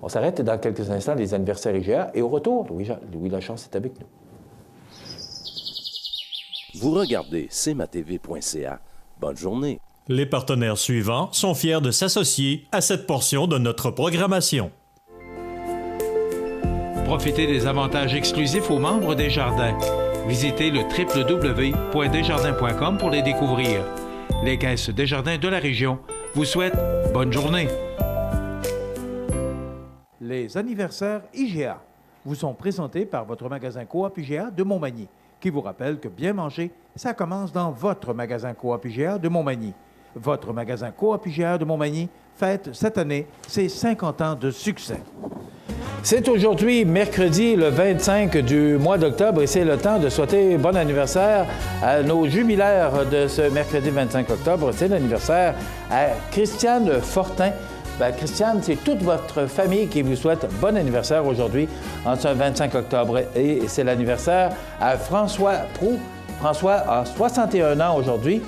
On s'arrête dans quelques instants, les anniversaires IGA, et au retour, Louis Lachance est avec nous. Vous regardez cmatv.ca. Bonne journée. Les partenaires suivants sont fiers de s'associer à cette portion de notre programmation. Profitez des avantages exclusifs aux membres des Jardins. Visitez le www.desjardins.com pour les découvrir. Les caisses Desjardins de la région vous souhaitent bonne journée. Les anniversaires IGA vous sont présentés par votre magasin Coop IGA de Montmagny, qui vous rappelle que bien manger, ça commence dans votre magasin Coop IGA de Montmagny. Votre magasin Coop IGA de Montmagny fête cette année ses 50 ans de succès. C'est aujourd'hui, mercredi, le 25 du mois d'octobre, et c'est le temps de souhaiter bon anniversaire à nos jubilaires de ce mercredi 25 octobre. C'est l'anniversaire à Christiane Fortin. Bien, Christiane, c'est toute votre famille qui vous souhaite bon anniversaire aujourd'hui, en ce 25 octobre. Et c'est l'anniversaire à François Proulx. François a 61 ans aujourd'hui,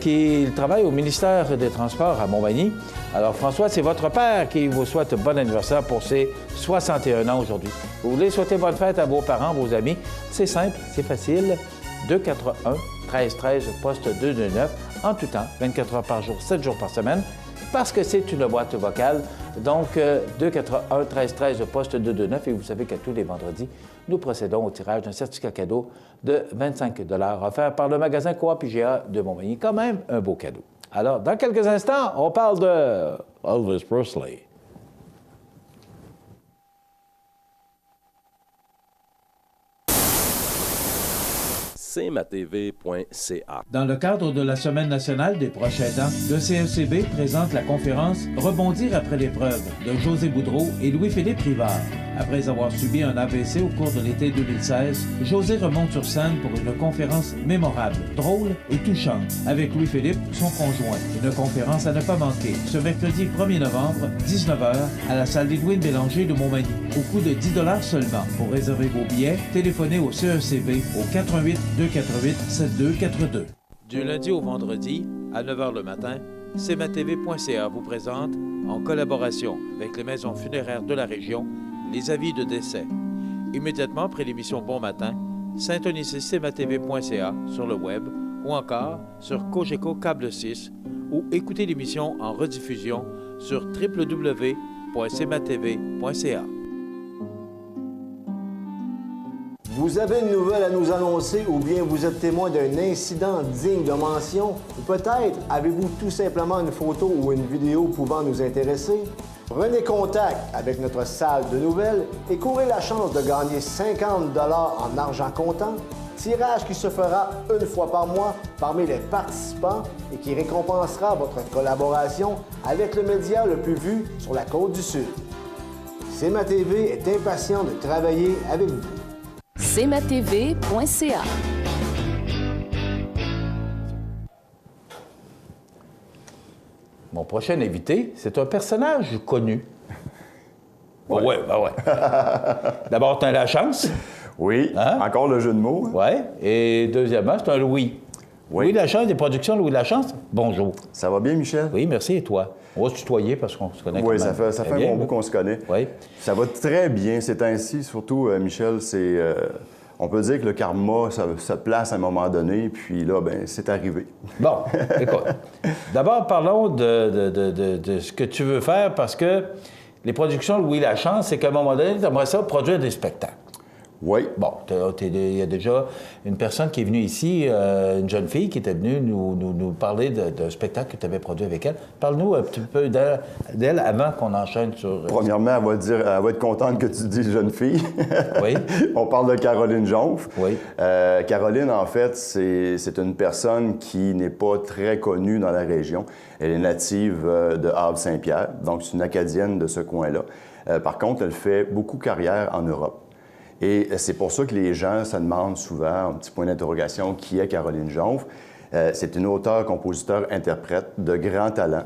qui travaille au ministère des Transports à Montmagny. Alors, François, c'est votre père qui vous souhaite bon anniversaire pour ses 61 ans aujourd'hui. Vous voulez souhaiter bonne fête à vos parents, vos amis? C'est simple, c'est facile. 241-1313, poste 229, en tout temps, 24 heures par jour, 7 jours par semaine, parce que c'est une boîte vocale. Donc, 241-1313, poste 229, et vous savez qu'à tous les vendredis, nous procédons au tirage d'un certificat cadeau de 25 $ offert par le magasin Coop IGA de Montmagny. Quand même, un beau cadeau. Alors, dans quelques instants, on parle de Elvis Presley. cmatv.ca. Dans le cadre de la Semaine nationale des proches aidants, le CFCB présente la conférence « Rebondir après l'épreuve » de José Boudreau et Louis-Philippe Rivard. Après avoir subi un AVC au cours de l'été 2016, José remonte sur scène pour une conférence mémorable, drôle et touchante, avec Louis-Philippe, son conjoint. Une conférence à ne pas manquer, ce mercredi 1er novembre, 19h, à la salle Edwin Bélanger de Montmagny, au coût de 10 $ seulement. Pour réserver vos billets, téléphonez au CECB au 88 248 7242. Du lundi au vendredi, à 9h le matin, cmatv.ca vous présente, en collaboration avec les maisons funéraires de la région, les avis de décès. Immédiatement après l'émission Bon Matin, syntonisez cmatv.ca sur le web ou encore sur Cogeco Câble 6 ou écoutez l'émission en rediffusion sur www.cmatv.ca. Vous avez une nouvelle à nous annoncer ou bien vous êtes témoin d'un incident digne de mention ou peut-être avez-vous tout simplement une photo ou une vidéo pouvant nous intéresser? Prenez contact avec notre salle de nouvelles et courez la chance de gagner 50 $ en argent comptant, tirage qui se fera une fois par mois parmi les participants et qui récompensera votre collaboration avec le média le plus vu sur la Côte-du-Sud. CMA-TV est impatient de travailler avec vous. cmatv.ca. Mon prochain invité, c'est un personnage connu. Ouais. Ouais. D'abord, tu as la chance. Oui, encore le jeu de mots. Oui. Et deuxièmement, c'est un Louis. Oui. Louis Lachance, des productions Louis Lachance. Bonjour. Ça va bien, Michel? Oui, merci. Et toi? On va se tutoyer parce qu'on se connaît quand Oui, même. ça fait un bon bout qu'on se connaît. Oui. Ça va très bien ces temps-ci. Surtout, Michel, c'est... on peut dire que le karma se place à un moment donné, puis là, ben c'est arrivé. Bon, écoute. D'abord, parlons de ce que tu veux faire, parce que les productions Louis Lachance, c'est qu'à un moment donné, tu aimerais ça produire des spectacles. Oui. Bon, il y a déjà une personne qui est venue ici, une jeune fille qui était venue nous parler d'un spectacle que tu avais produit avec elle. Parle-nous un petit peu d'elle avant qu'on enchaîne sur... Premièrement, elle va être contente que tu dises jeune fille. Oui. On parle de Caroline Jonf. Oui. Caroline, en fait, c'est une personne qui n'est pas très connue dans la région. Elle est native de Havre-Saint-Pierre, donc c'est une Acadienne de ce coin-là. Par contre, elle fait beaucoup carrière en Europe. Et c'est pour ça que les gens se demandent souvent, un petit point d'interrogation, qui est Caroline Jonf? C'est une auteure, compositeur, interprète de grand talent.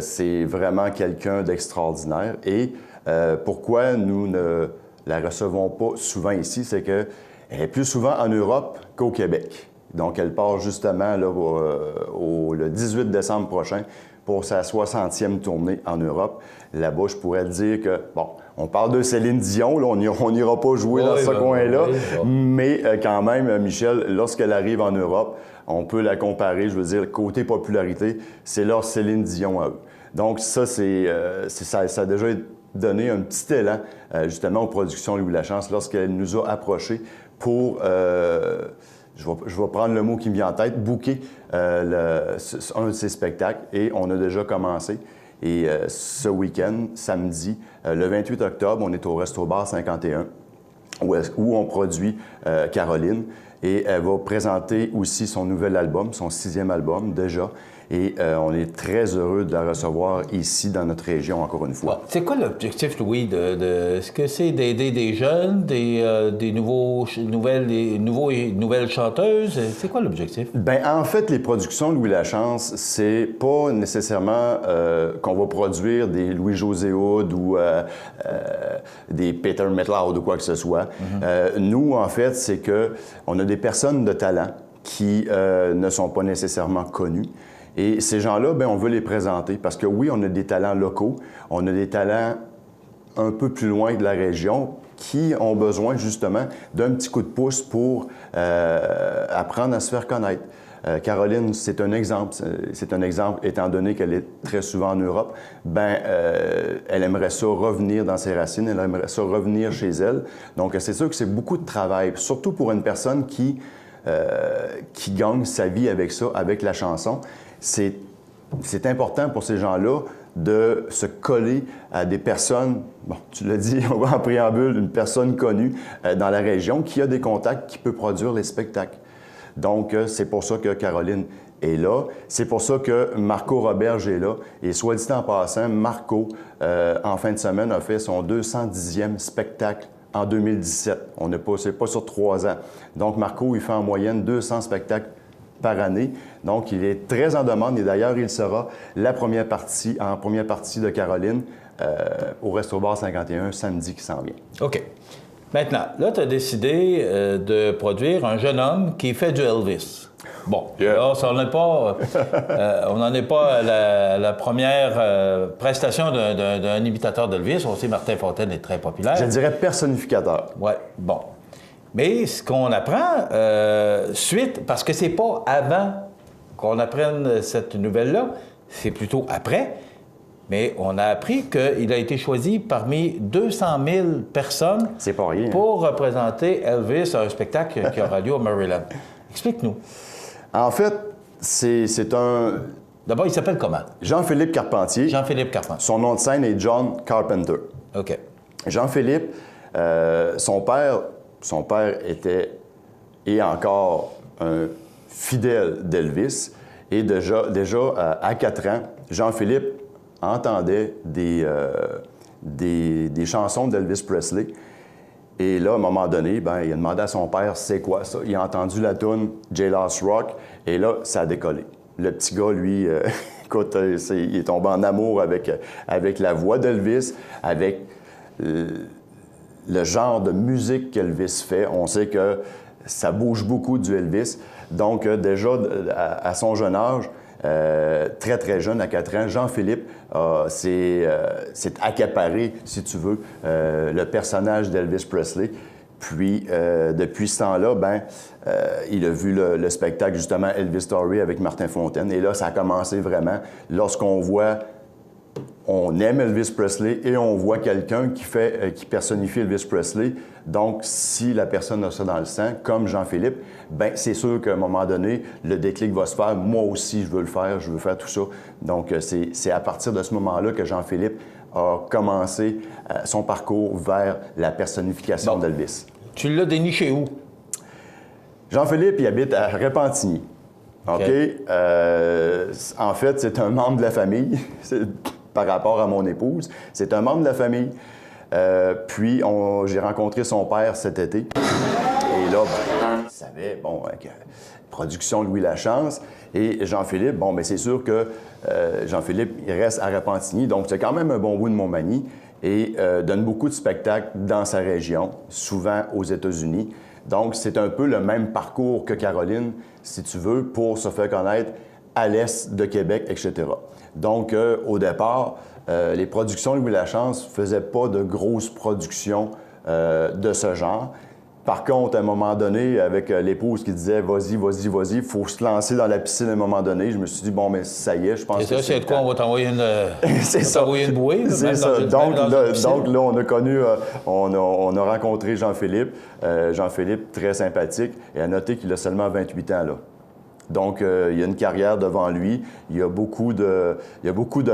C'est vraiment quelqu'un d'extraordinaire. Et pourquoi nous ne la recevons pas souvent ici, c'est qu'elle est plus souvent en Europe qu'au Québec. Donc, elle part justement là, le 18 décembre prochain pour sa 60e tournée en Europe. Là-bas, je pourrais dire que, bon, on parle de Céline Dion, là, on n'ira pas jouer dans ce coin-là, mais quand même, Michel, lorsqu'elle arrive en Europe, on peut la comparer, je veux dire, côté popularité, c'est leur Céline Dion à eux. Donc ça, ça a déjà donné un petit élan, justement, aux productions Louis Lachance lorsqu'elle nous a approchés pour... Je vais prendre le mot qui me vient en tête, booker un de ses spectacles, et on a déjà commencé. Et ce week-end, samedi, le 28 octobre, on est au Resto-Bar 51, où on produit Caroline. Et elle va présenter aussi son nouvel album, son 6e album déjà. Et on est très heureux de la recevoir ici, dans notre région, encore une fois. C'est quoi l'objectif, Louis? Est-ce que c'est d'aider des jeunes, des nouvelles chanteuses? C'est quoi l'objectif? Bien, en fait, les productions Louis Lachance, c'est pas nécessairement qu'on va produire des Louis-José Hood ou des Peter McLeod ou quoi que ce soit. Nous, en fait, c'est que on a des personnes de talent qui ne sont pas nécessairement connues. Et ces gens-là, bien, on veut les présenter parce que oui, on a des talents locaux, on a des talents un peu plus loin de la région qui ont besoin justement d'un petit coup de pouce pour apprendre à se faire connaître. Caroline, c'est un exemple. C'est un exemple, étant donné qu'elle est très souvent en Europe, bien, elle aimerait ça revenir dans ses racines, elle aimerait ça revenir chez elle. Donc, c'est sûr que c'est beaucoup de travail, surtout pour une personne qui gagne sa vie avec ça, avec la chanson. C'est important pour ces gens-là de se coller à des personnes, bon, tu l'as dit en préambule, une personne connue dans la région qui a des contacts, qui peut produire les spectacles. Donc, c'est pour ça que Caroline est là. C'est pour ça que Marco Roberge est là. Et soit dit en passant, Marco, en fin de semaine, a fait son 210e spectacle en 2017. C'est pas sur 3 ans. Donc, Marco, il fait en moyenne 200 spectacles par année. Donc, il est très en demande. Et d'ailleurs, il sera en première partie de Caroline au Resto-Bar 51, samedi qui s'en vient. OK. Maintenant, là, tu as décidé de produire un jeune homme qui fait du Elvis. Bon, là, on n'en est pas à la première prestation d'un imitateur d'Elvis. On sait que Martin Fontaine est très populaire. Je dirais personnificateur. Oui, bon. Mais ce qu'on apprend suite, parce que c'est pas avant qu'on apprenne cette nouvelle-là, c'est plutôt après. Mais on a appris qu'il a été choisi parmi 200 000 personnes c'est pas rien, pour représenter Elvis à un spectacle qui aura lieu au Maryland. Explique-nous. En fait, c'est un... D'abord, il s'appelle comment? Jean-Philippe Carpentier. Jean-Philippe Carpentier. Son nom de scène est John Carpenter. OK. Jean-Philippe, son père était et encore un fidèle d'Elvis. Et déjà à 4 ans, Jean-Philippe entendait des chansons d'Elvis Presley. Et là, à un moment donné, ben, il a demandé à son père, c'est quoi ça? Il a entendu la tune Jailhouse Rock, et là, ça a décollé. Le petit gars, lui, écoute, il est tombé en amour avec la voix d'Elvis, avec le genre de musique qu'Elvis fait. On sait que ça bouge beaucoup du Elvis. Donc, déjà, à son jeune âge, très, très jeune, à 4 ans, Jean-Philippe s'est accaparé, si tu veux, le personnage d'Elvis Presley. Puis, depuis ce temps-là, ben, il a vu le spectacle, justement, Elvis Story avec Martin Fontaine. Et là, ça a commencé vraiment lorsqu'on voit... On aime Elvis Presley et on voit quelqu'un qui personnifie Elvis Presley. Donc, si la personne a ça dans le sang, comme Jean-Philippe, bien, c'est sûr qu'à un moment donné, le déclic va se faire. Moi aussi, je veux le faire, je veux faire tout ça. Donc, c'est à partir de ce moment-là que Jean-Philippe a commencé son parcours vers la personnification d'Elvis. Tu l'as déniché où? Jean-Philippe, il habite à Repentigny. OK? En fait, c'est un membre de la famille. par rapport à mon épouse. C'est un membre de la famille. Puis, j'ai rencontré son père cet été. Et là, il savait, bon, que production Louis Lachance. Et Jean-Philippe, bon, mais c'est sûr que Jean-Philippe, il reste à Repentigny. Donc, c'est quand même un bon bout de Montmagny. Et donne beaucoup de spectacles dans sa région, souvent aux États-Unis. Donc, c'est un peu le même parcours que Caroline, si tu veux, pour se faire connaître à l'est de Québec, etc. Donc, au départ, les productions Louis Lachance ne faisaient pas de grosses productions de ce genre. Par contre, à un moment donné, avec l'épouse qui disait « Vas-y, vas-y, vas-y, il faut se lancer dans la piscine à un moment donné », je me suis dit « Bon, mais ça y est, je pense que c'est... » C'est de quoi on va t'envoyer une bouée? C'est ça. Donc là, on a connu, on a rencontré Jean-Philippe. Jean-Philippe, très sympathique. Et à noter qu'il a seulement 28 ans, là. Donc, il y a une carrière devant lui. Il y a beaucoup de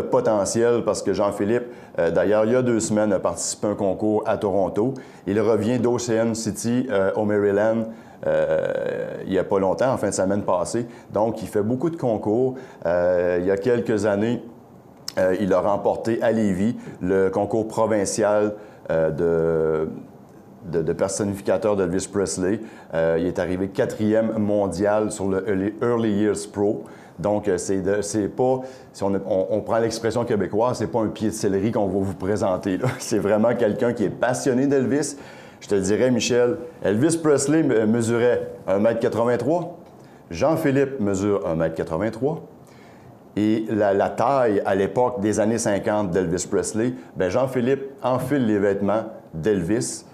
potentiel parce que Jean-Philippe, d'ailleurs, il y a 2 semaines, a participé à un concours à Toronto. Il revient d'Ocean City, au Maryland, il n'y a pas longtemps, en fin de semaine passée. Donc, il fait beaucoup de concours. Il y a quelques années, il a remporté à Lévis le concours provincial de personnificateur d'Elvis Presley. Il est arrivé 4e mondial sur les Early Years Pro. Donc, c'est pas, si on prend l'expression québécoise, c'est pas un pied de céleri qu'on va vous présenter, là. C'est vraiment quelqu'un qui est passionné d'Elvis. Je te dirais, Michel, Elvis Presley mesurait 1,83 m. Jean-Philippe mesure 1,83 m. Et la taille, à l'époque des années 50 d'Elvis Presley, bien, Jean-Philippe enfile les vêtements d'Elvis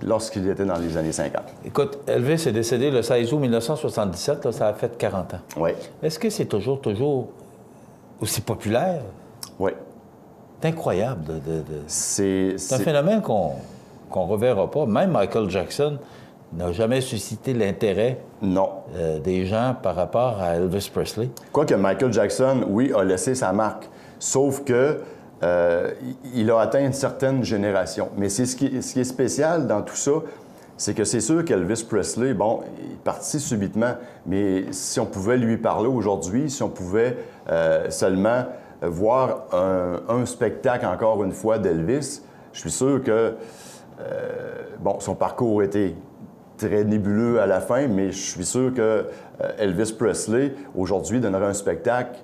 lorsqu'il était dans les années 50. Écoute, Elvis est décédé le 16 août 1977, là, ça a fait 40 ans. Oui. Est-ce que c'est toujours aussi populaire? Oui. C'est incroyable. C'est un phénomène qu'on ne reverra pas. Même Michael Jackson n'a jamais suscité l'intérêt des gens par rapport à Elvis Presley. Quoique Michael Jackson, oui, a laissé sa marque, sauf que il a atteint une certaine génération. Mais ce qui est spécial dans tout ça, c'est que c'est sûr qu'Elvis Presley, bon, il est parti subitement, mais si on pouvait lui parler aujourd'hui, si on pouvait seulement voir un spectacle, encore une fois, d'Elvis, je suis sûr que, bon, son parcours était très nébuleux à la fin, mais je suis sûr que Elvis Presley, aujourd'hui, donnerait un spectacle.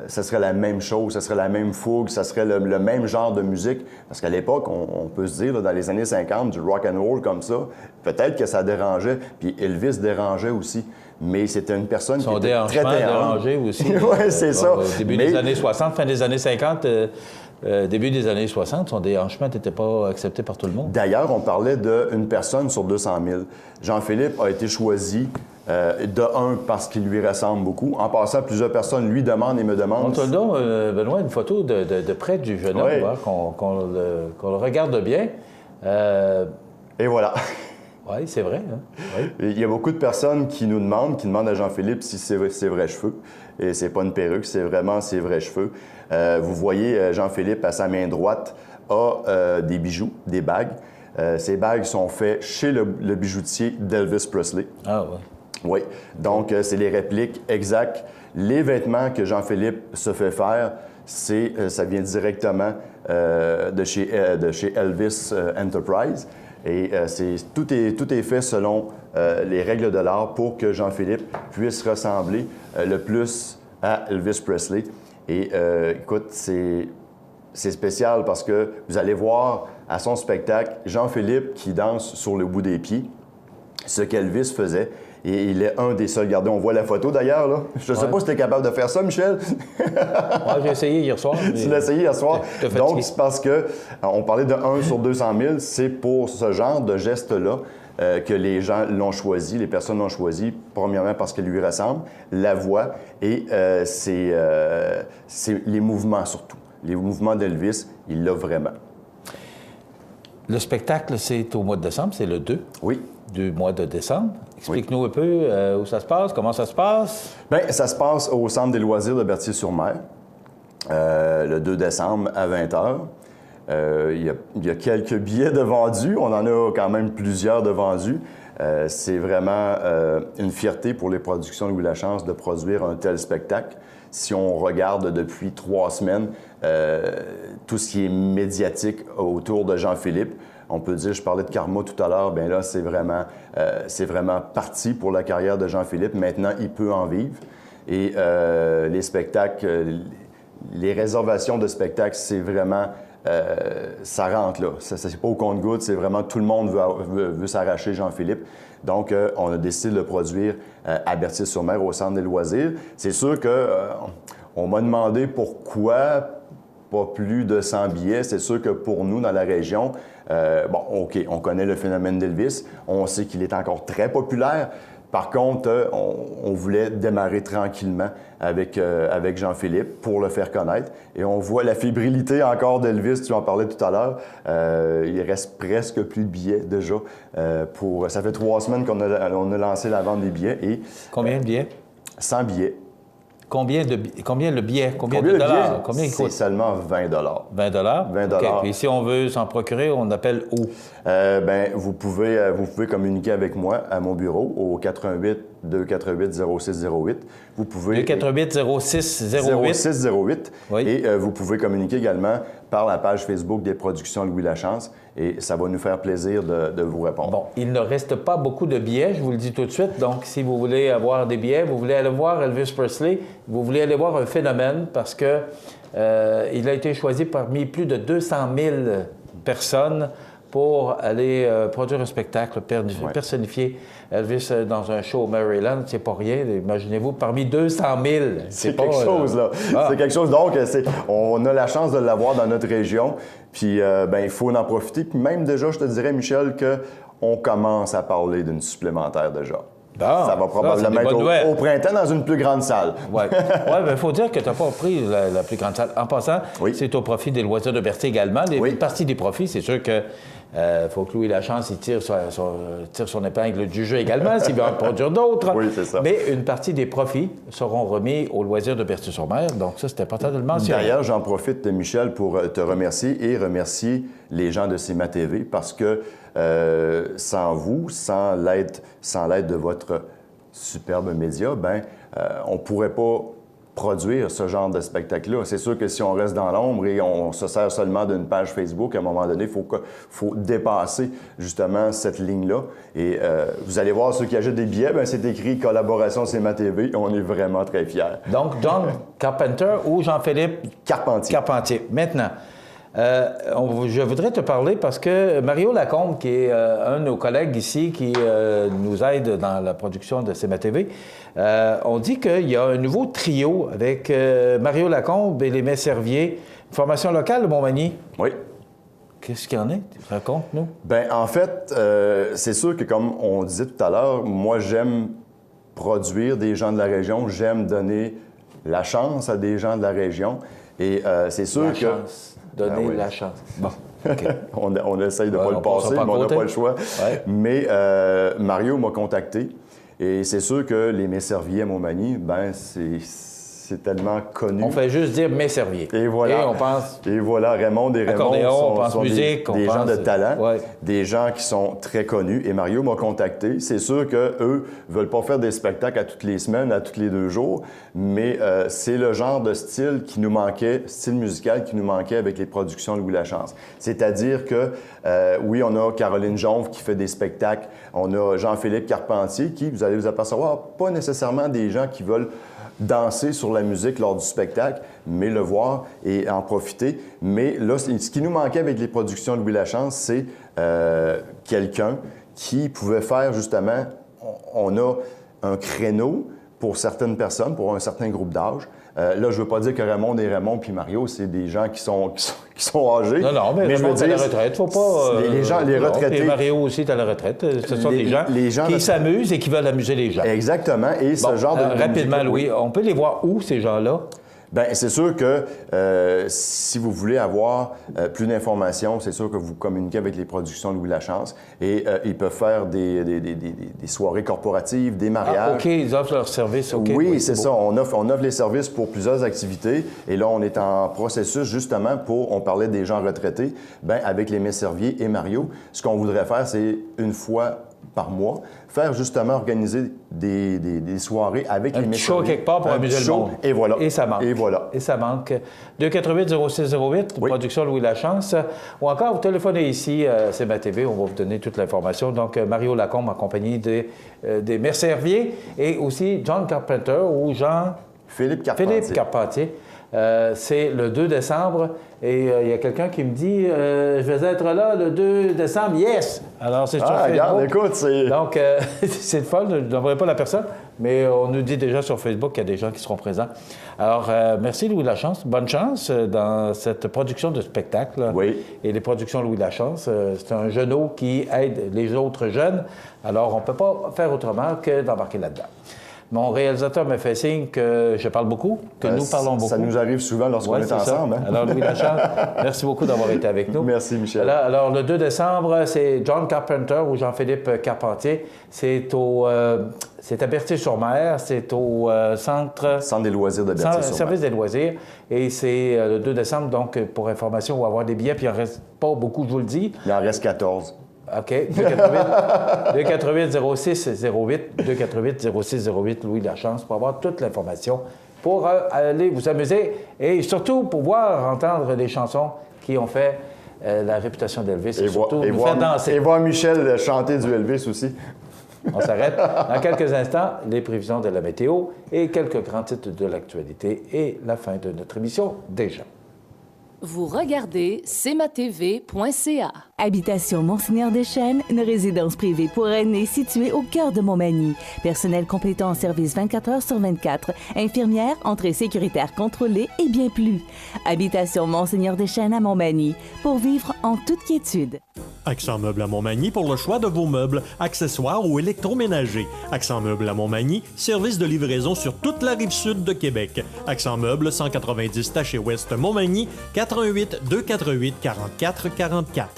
Ça serait la même chose, ça serait la même fougue, ça serait le même genre de musique. Parce qu'à l'époque, on peut se dire, là, dans les années 50, du rock and roll comme ça, peut-être que ça dérangeait. Puis Elvis dérangeait aussi. Mais c'était une personne qui était très dérangé aussi. Oui, c'est ça. Au début des années 60, fin des années 50, début des années 60, son déhanchement n'était pas accepté par tout le monde. D'ailleurs, on parlait d'une personne sur 200 000. Jean-Philippe a été choisi parce qu'il lui ressemble beaucoup. En passant, plusieurs personnes lui demandent et me demandent... On te donne, Benoît, une photo de près du jeune homme, qu'on le regarde bien. Et voilà. Oui, c'est vrai. Hein? Oui. Il y a beaucoup de personnes qui demandent à Jean-Philippe si c'est ses vrais cheveux. Et c'est pas une perruque, c'est vraiment ses vrais cheveux. Vous voyez, Jean-Philippe, à sa main droite, a des bijoux, des bagues. Ces bagues sont faites chez le bijoutier d'Elvis Presley. Ah oui. Oui. Donc, c'est les répliques exactes. Les vêtements que Jean-Philippe se fait faire, ça vient directement de chez Elvis Enterprise. Et tout est fait selon les règles de l'art pour que Jean-Philippe puisse ressembler le plus à Elvis Presley. Et écoute, c'est spécial parce que vous allez voir à son spectacle Jean-Philippe qui danse sur le bout des pieds, ce qu'Elvis faisait. Et il est un des seuls. Regardez, on voit la photo d'ailleurs, là. Je ne sais pas si tu es capable de faire ça, Michel. Oui, j'ai essayé hier soir. Tu l'as essayé hier soir. Donc, c'est parce qu'on parlait de 1 sur 200 000. C'est pour ce genre de geste-là que les gens l'ont choisi, les personnes l'ont choisi, premièrement parce qu'il lui ressemble, la voix et c'est les mouvements surtout. Les mouvements d'Elvis, il l'a vraiment. Le spectacle, c'est au mois de décembre, c'est le 2. Oui. Du mois de décembre. Explique-nous un peu où ça se passe, comment ça se passe. Bien, ça se passe au Centre des loisirs de Berthier-sur-Mer, le 2 décembre à 20h. Il y a quelques billets de vendus. On en a quand même plusieurs de vendus. C'est vraiment une fierté pour les productions de Louis Lachance de produire un tel spectacle. Si on regarde depuis 3 semaines tout ce qui est médiatique autour de Jean-Philippe, on peut dire, je parlais de Karma tout à l'heure, bien là, c'est vraiment parti pour la carrière de Jean-Philippe. Maintenant, il peut en vivre. Et les spectacles, les réservations de spectacles, c'est vraiment... ça rentre là. C'est pas au compte-gouttes, c'est vraiment tout le monde veut s'arracher Jean-Philippe. Donc, on a décidé de le produire à Berthier-sur-Mer, au Centre des loisirs. C'est sûr qu'on m'a demandé pourquoi pas plus de 100 billets. C'est sûr que pour nous, dans la région, bon, OK, on connaît le phénomène d'Elvis. On sait qu'il est encore très populaire. Par contre, on voulait démarrer tranquillement avec Jean-Philippe pour le faire connaître. Et on voit la fébrilité encore d'Elvis, tu en parlais tout à l'heure. Il reste presque plus de billets déjà. Ça fait 3 semaines qu'on a lancé la vente des billets. Et, combien de billets? 100 billets. Combien le billet? Combien de dollars? Combien il coûte? C'est seulement 20 $. 20 $? 20 OK. Et si on veut s'en procurer, on appelle où? Vous pouvez communiquer avec moi à mon bureau au 88 248 0608. Vous pouvez 248 0608. 0608. Oui. Et vous pouvez communiquer également par la page Facebook des Productions Louis Lachance et ça va nous faire plaisir de vous répondre. Bon, il ne reste pas beaucoup de billets, je vous le dis tout de suite. Donc, si vous voulez avoir des billets, vous voulez aller voir Elvis Presley, vous voulez aller voir un phénomène parce que il a été choisi parmi plus de 200 000 personnes pour aller produire un spectacle personnifié Elvis dans un show au Maryland. C'est pas rien. Imaginez-vous, parmi 200 000. C'est quelque chose, là. Ah. C'est quelque chose. Donc, on a la chance de l'avoir dans notre région. Puis, il faut en profiter. Puis même déjà, je te dirais, Michel, qu'on commence à parler d'une supplémentaire déjà. Bon, ça va probablement être au printemps dans une plus grande salle. Oui, mais il faut dire que tu n'as pas pris la plus grande salle. En passant, c'est au profit des loisirs de Berthier également. Une partie des profits, c'est sûr que faut que Louis Lachance tire son épingle du jeu également, s'il veut en produire d'autres. Oui, c'est ça. Mais une partie des profits seront remis aux loisirs de Berthier-sur-Mer. Donc ça, c'est important de le mentionner. D'ailleurs, j'en profite, Michel, pour te remercier et remercier les gens de CIMA TV parce que sans vous, sans l'aide de votre superbe média, on ne pourrait pas produire ce genre de spectacle-là. C'est sûr que si on reste dans l'ombre et on se sert seulement d'une page Facebook, à un moment donné, il faut dépasser justement cette ligne-là. Et vous allez voir, ceux qui achètent des billets, c'est écrit « Collaboration CIMA TV ». On est vraiment très fiers. Donc, John Carpenter ou Jean-Philippe Carpentier. Maintenant, je voudrais te parler parce que Mario Lacombe, qui est un de nos collègues ici, qui nous aide dans la production de CIMA TV, on dit qu'il y a un nouveau trio avec Mario Lacombe et les Messerviers, une formation locale de Montmagny. Oui. Qu'est-ce qu'il y en a? Raconte-nous. En fait, c'est sûr que comme on disait tout à l'heure, moi j'aime produire des gens de la région, j'aime donner la chance à des gens de la région et c'est sûr que... Donner la chance. Bon, OK. on essaye de ne pas le passer, mais on n'a pas le choix. Ouais. Mais Mario m'a contacté et c'est sûr que les Messerviers à Montmagny, c'est tellement connu. On fait juste dire Messerviers. Et voilà. Et on pense... Et voilà, Raymond et Raymond sont musique, des gens de talent, des gens qui sont très connus. Et Mario m'a contacté. C'est sûr qu'eux ne veulent pas faire des spectacles à toutes les semaines, à tous les 2 jours, mais c'est le genre de style qui nous manquait, style musical qui nous manquait avec les productions de Louis Lachance. C'est-à-dire que, oui, on a Caroline Jonve qui fait des spectacles, on a Jean-Philippe Carpentier qui, vous allez vous apercevoir, pas nécessairement des gens qui veulent danser sur la musique lors du spectacle, mais le voir et en profiter. Mais là, ce qui nous manquait avec les productions de Louis Lachance, c'est quelqu'un qui pouvait faire justement... On a un créneau pour certaines personnes, pour un certain groupe d'âge. Là, je ne veux pas dire que Raymond et Raymond puis Mario, c'est des gens qui sont âgés. Non, mais Raymond est à la retraite. Faut pas... les retraités... Et Mario aussi est à la retraite. Ce sont des gens qui s'amusent et qui veulent amuser les gens. Exactement. Et ce genre de... Rapidement, Louis, on peut les voir où, ces gens-là? C'est sûr que si vous voulez avoir plus d'informations, c'est sûr que vous communiquez avec les productions de Louis Lachance et ils peuvent faire des soirées corporatives, des mariages. Ah, OK, ils offrent leurs services. Okay. Oui, c'est ça. On offre les services pour plusieurs activités et là, on est en processus justement on parlait des gens retraités, avec les Messerviers et Mario, ce qu'on voudrait faire, c'est une fois par mois, faire justement organiser des soirées avec les Un petit show quelque part pour amuser le monde. Et voilà. Et ça manque. Et voilà. Et ça manque. 248-0608, Oui. production Louis Lachance. Ou encore, vous téléphonez ici, c'est ma TV, on va vous donner toute l'information. Donc, Mario Lacombe en compagnie des Mercerviers et aussi John Carpenter ou Philippe Carpentier. C'est le 2 décembre et il y a quelqu'un qui me dit je vais être là le 2 décembre. Yes! Alors, c'est sur Facebook. Regarde, écoute, c'est... Donc, c'est le fun, je n'enverrai pas la personne, mais on nous dit déjà sur Facebook qu'il y a des gens qui seront présents. Alors, merci Louis Lachance. Bonne chance dans cette production de spectacle. Oui. Et les productions Louis Lachance, c'est un jeunot qui aide les autres jeunes. Alors, on ne peut pas faire autrement que d'embarquer là-dedans. Mon réalisateur me fait signe que je parle beaucoup, que nous parlons beaucoup. Ça nous arrive souvent lorsqu'on est ensemble. Hein? Alors, Louis Lachance, merci beaucoup d'avoir été avec nous. Merci, Michel. Alors, le 2 décembre, c'est John Carpenter ou Jean-Philippe Carpentier. C'est à Berthier-sur-Mer, c'est au Centre des loisirs de Berthier-sur-Mer. Service des loisirs. Et c'est le 2 décembre, donc, pour information ou avoir des billets, puis il n'en reste pas beaucoup, je vous le dis. Il en reste 14. OK. 248-0608, 248-0608, Louis Lachance, pour avoir toute l'information, pour aller vous amuser et surtout pour entendre les chansons qui ont fait la réputation d'Elvis et surtout nous faire danser. Et voir Michel chanter du Elvis aussi. On s'arrête. Dans quelques instants, les prévisions de la météo et quelques grands titres de l'actualité et la fin de notre émission déjà. Vous regardez cmatv.ca. Habitation Monseigneur Deschênes, une résidence privée pour aînés située au cœur de Montmagny. Personnel complétant en service 24 heures sur 24. Infirmière, entrée sécuritaire contrôlée et bien plus. Habitation Monseigneur Deschênes à Montmagny, pour vivre en toute quiétude. Accent Meubles à Montmagny pour le choix de vos meubles, accessoires ou électroménagers. Accent Meubles à Montmagny, service de livraison sur toute la rive sud de Québec. Accent Meubles, 190 Taché Ouest Montmagny, 418 248 44 44.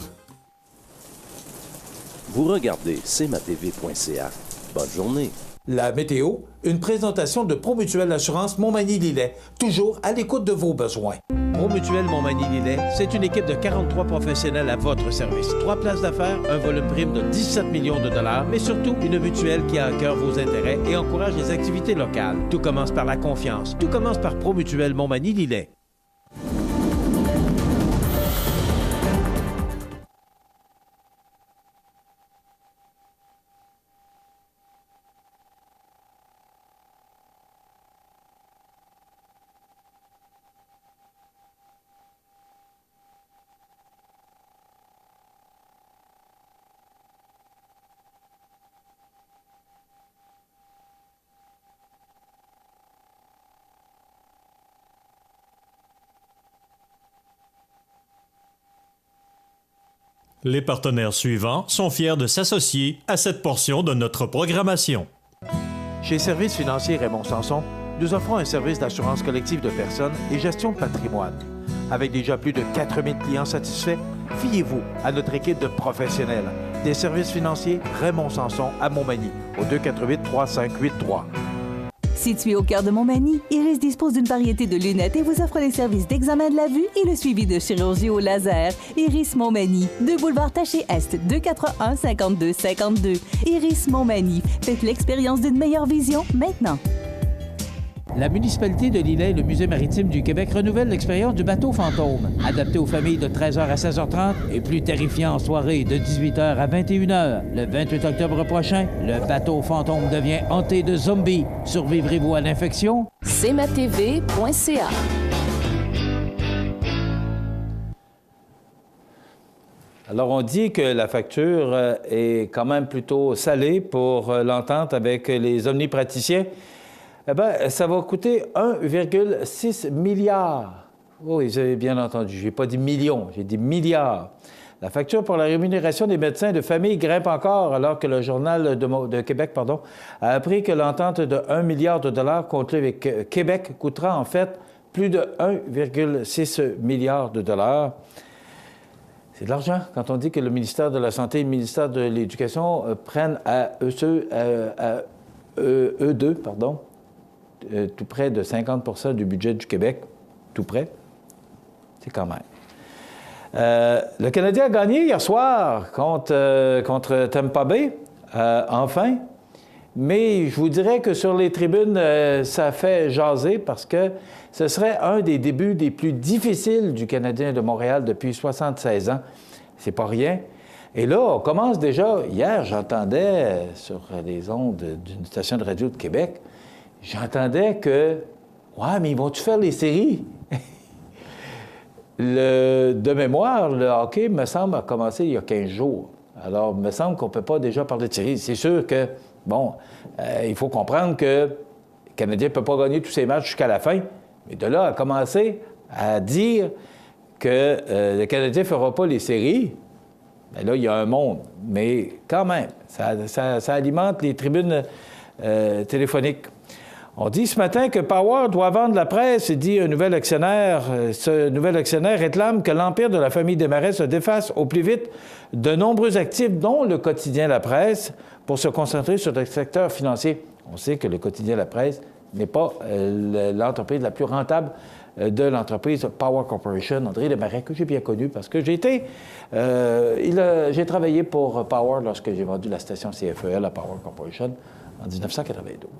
Vous regardez cmatv.ca. Bonne journée. La météo, une présentation de Promutuelle Assurance Montmagny-Lillet, toujours à l'écoute de vos besoins. Promutuelle Montmagny-Lillet, c'est une équipe de 43 professionnels à votre service. 3 places d'affaires, un volume prime de 17 millions de dollars, mais surtout une mutuelle qui a à cœur vos intérêts et encourage les activités locales. Tout commence par la confiance. Tout commence par Promutuelle Montmagny-Lillet. Les partenaires suivants sont fiers de s'associer à cette portion de notre programmation. Chez Services financiers Raymond Sanson, nous offrons un service d'assurance collective de personnes et gestion de patrimoine. Avec déjà plus de 4000 clients satisfaits, fiez-vous à notre équipe de professionnels. Des services financiers Raymond Sanson à Montmagny, au 248-3583. Situé au cœur de Montmagny, Iris dispose d'une variété de lunettes et vous offre les services d'examen de la vue et le suivi de chirurgie au laser. Iris Montmagny, 2 boulevard Taché-Est, 241-5252. Iris Montmagny, faites l'expérience d'une meilleure vision maintenant. La municipalité de Lillet et le Musée maritime du Québec renouvellent l'expérience du bateau fantôme. Adapté aux familles de 13h à 16h30 et plus terrifiant en soirée de 18h à 21h. Le 28 octobre prochain, le bateau fantôme devient hanté de zombies. Survivrez-vous à l'infection? cmatv.ca. Alors, on dit que la facture est quand même plutôt salée pour l'entente avec les omnipraticiens. Eh bien, ça va coûter 1,6 milliard. Oui, vous avez bien entendu. Je n'ai pas dit millions, j'ai dit milliards. La facture pour la rémunération des médecins de famille grimpe encore alors que le Journal de Québec a appris que l'entente de 1 milliard de dollars conclue avec Québec coûtera en fait plus de 1,6 milliard de dollars. C'est de l'argent. Quand on dit que le ministère de la Santé et le ministère de l'Éducation prennent à eux deux, tout près de 50 du budget du Québec, tout près, c'est quand même. Le Canadien a gagné hier soir contre Tampa Bay. enfin. Mais je vous dirais que sur les tribunes, ça fait jaser parce que ce serait un des débuts les plus difficiles du Canadien de Montréal depuis 76 ans. C'est pas rien. Et là, on commence déjà. Hier, j'entendais sur les ondes d'une station de radio de Québec, j'entendais que « Ouais, mais ils vont-tu faire les séries? » De mémoire, le hockey, me semble, a commencé il y a 15 jours. Alors, il me semble qu'on ne peut pas déjà parler de séries. C'est sûr que, bon, il faut comprendre que le Canadien ne peut pas gagner tous ses matchs jusqu'à la fin. Mais de là à commencer à dire que le Canadien ne fera pas les séries, bien là, il y a un monde. Mais quand même, ça alimente les tribunes téléphoniques. On dit ce matin que Power doit vendre la presse, et dit un nouvel actionnaire. Ce nouvel actionnaire réclame que l'empire de la famille Desmarais se défasse au plus vite de nombreux actifs, dont le quotidien La Presse, pour se concentrer sur le secteur financier. On sait que le quotidien La Presse n'est pas l'entreprise la plus rentable de l'entreprise Power Corporation. André Desmarais, que j'ai bien connu parce que j'ai travaillé pour Power lorsque j'ai vendu la station CFEL à Power Corporation en 1992.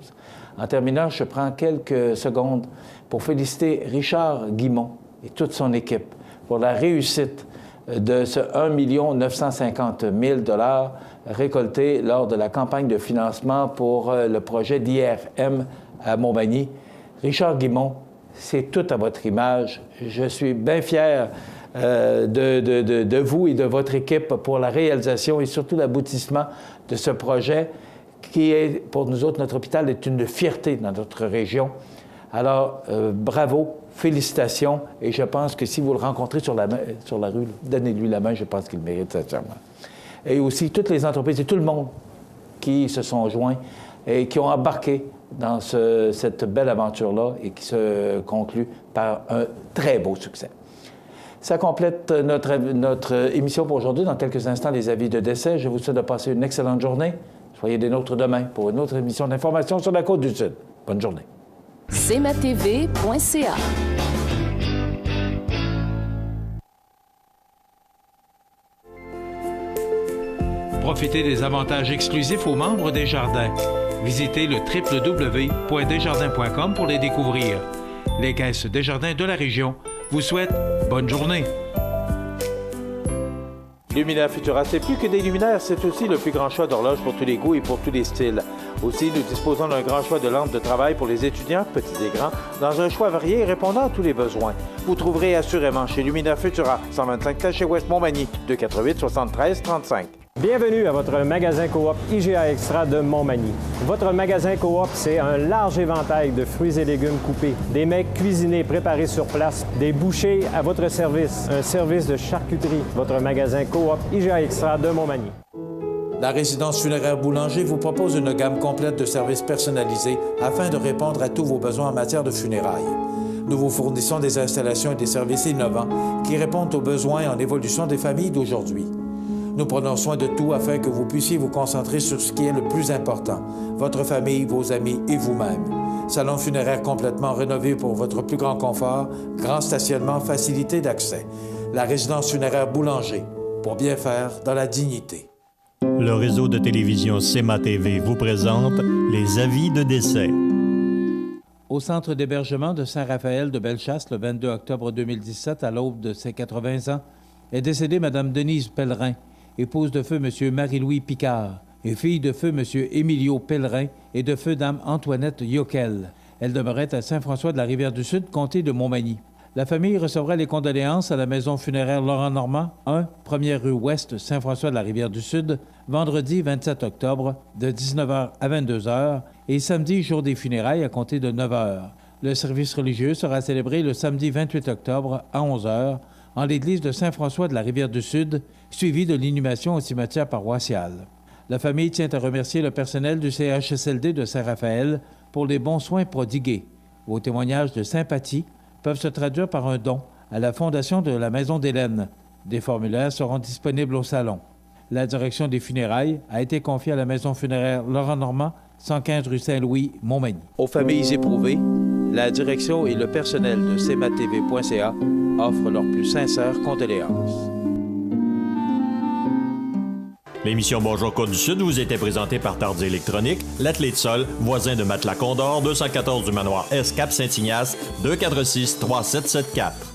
En terminant, je prends quelques secondes pour féliciter Richard Guimont et toute son équipe pour la réussite de ce 1 950 000 $ récoltés lors de la campagne de financement pour le projet d'IRM à Montmagny. Richard Guimont, c'est tout à votre image. Je suis bien fier de vous et de votre équipe pour la réalisation et surtout l'aboutissement de ce projet qui est, pour nous autres, notre hôpital est une fierté dans notre région. Alors, bravo, félicitations, et je pense que si vous le rencontrez sur la rue, donnez-lui la main, je pense qu'il mérite sincèrement. Et aussi toutes les entreprises et tout le monde qui se sont joints et qui ont embarqué dans cette belle aventure-là et qui se conclut par un très beau succès. Ça complète notre émission pour aujourd'hui. Dans quelques instants, les avis de décès. Je vous souhaite de passer une excellente journée. Soyez des nôtres demain pour une autre émission d'information sur la Côte-du-Sud. Bonne journée. cmatv.ca. Profitez des avantages exclusifs aux membres des Jardins. Visitez le www.desjardins.com pour les découvrir. Les caisses Desjardins de la région vous souhaitent bonne journée. Luminaire Futura, c'est plus que des luminaires, c'est aussi le plus grand choix d'horloges pour tous les goûts et pour tous les styles. Aussi, nous disposons d'un grand choix de lampes de travail pour les étudiants, petits et grands, dans un choix varié et répondant à tous les besoins. Vous trouverez assurément chez Luminaire Futura, 125 chez West Montmagny, 248 73 35. Bienvenue à votre magasin Coop IGA Extra de Montmagny. Votre magasin Coop, c'est un large éventail de fruits et légumes coupés, des mets cuisinés préparés sur place, des bouchées à votre service, un service de charcuterie. Votre magasin Coop IGA Extra de Montmagny. La résidence funéraire Boulanger vous propose une gamme complète de services personnalisés afin de répondre à tous vos besoins en matière de funérailles. Nous vous fournissons des installations et des services innovants qui répondent aux besoins en évolution des familles d'aujourd'hui. Nous prenons soin de tout afin que vous puissiez vous concentrer sur ce qui est le plus important, votre famille, vos amis et vous-même. Salon funéraire complètement rénové pour votre plus grand confort, grand stationnement, facilité d'accès. La résidence funéraire Boulanger, pour bien faire dans la dignité. Le réseau de télévision CMA-TV vous présente les avis de décès. Au centre d'hébergement de Saint-Raphaël de Bellechasse, le 22 octobre 2017, à l'aube de ses 80 ans, est décédée Mme Denise Pellerin, épouse de feu M. Marie-Louis Picard, et fille de feu M. Émilio Pellerin et de feu Dame Antoinette Yoquel. Elle demeurait à Saint-François de la Rivière-du-Sud, comté de Montmagny. La famille recevra les condoléances à la maison funéraire Laurent-Normand, 1, 1er rue Ouest, Saint-François de la Rivière-du-Sud, vendredi 27 octobre, de 19h à 22h, et samedi, jour des funérailles, à compter de 9h. Le service religieux sera célébré le samedi 28 octobre, à 11h, en l'église de Saint-François de la Rivière-du-Sud, suivi de l'inhumation au cimetière paroissial. La famille tient à remercier le personnel du CHSLD de Saint-Raphaël pour les bons soins prodigués. Vos témoignages de sympathie peuvent se traduire par un don à la Fondation de la Maison d'Hélène. Des formulaires seront disponibles au salon. La direction des funérailles a été confiée à la Maison funéraire Laurent-Normand, 115 rue Saint-Louis, Montmagny. Aux familles éprouvées, la direction et le personnel de cmatv.ca offrent leurs plus sincères condoléances. L'émission Bonjour Côte-du-Sud vous était présentée par Tardy Électronique, l'athlète Sol, voisin de Matelas Condor, 214 du manoir S, Cap Saint-Ignace, 246-3774.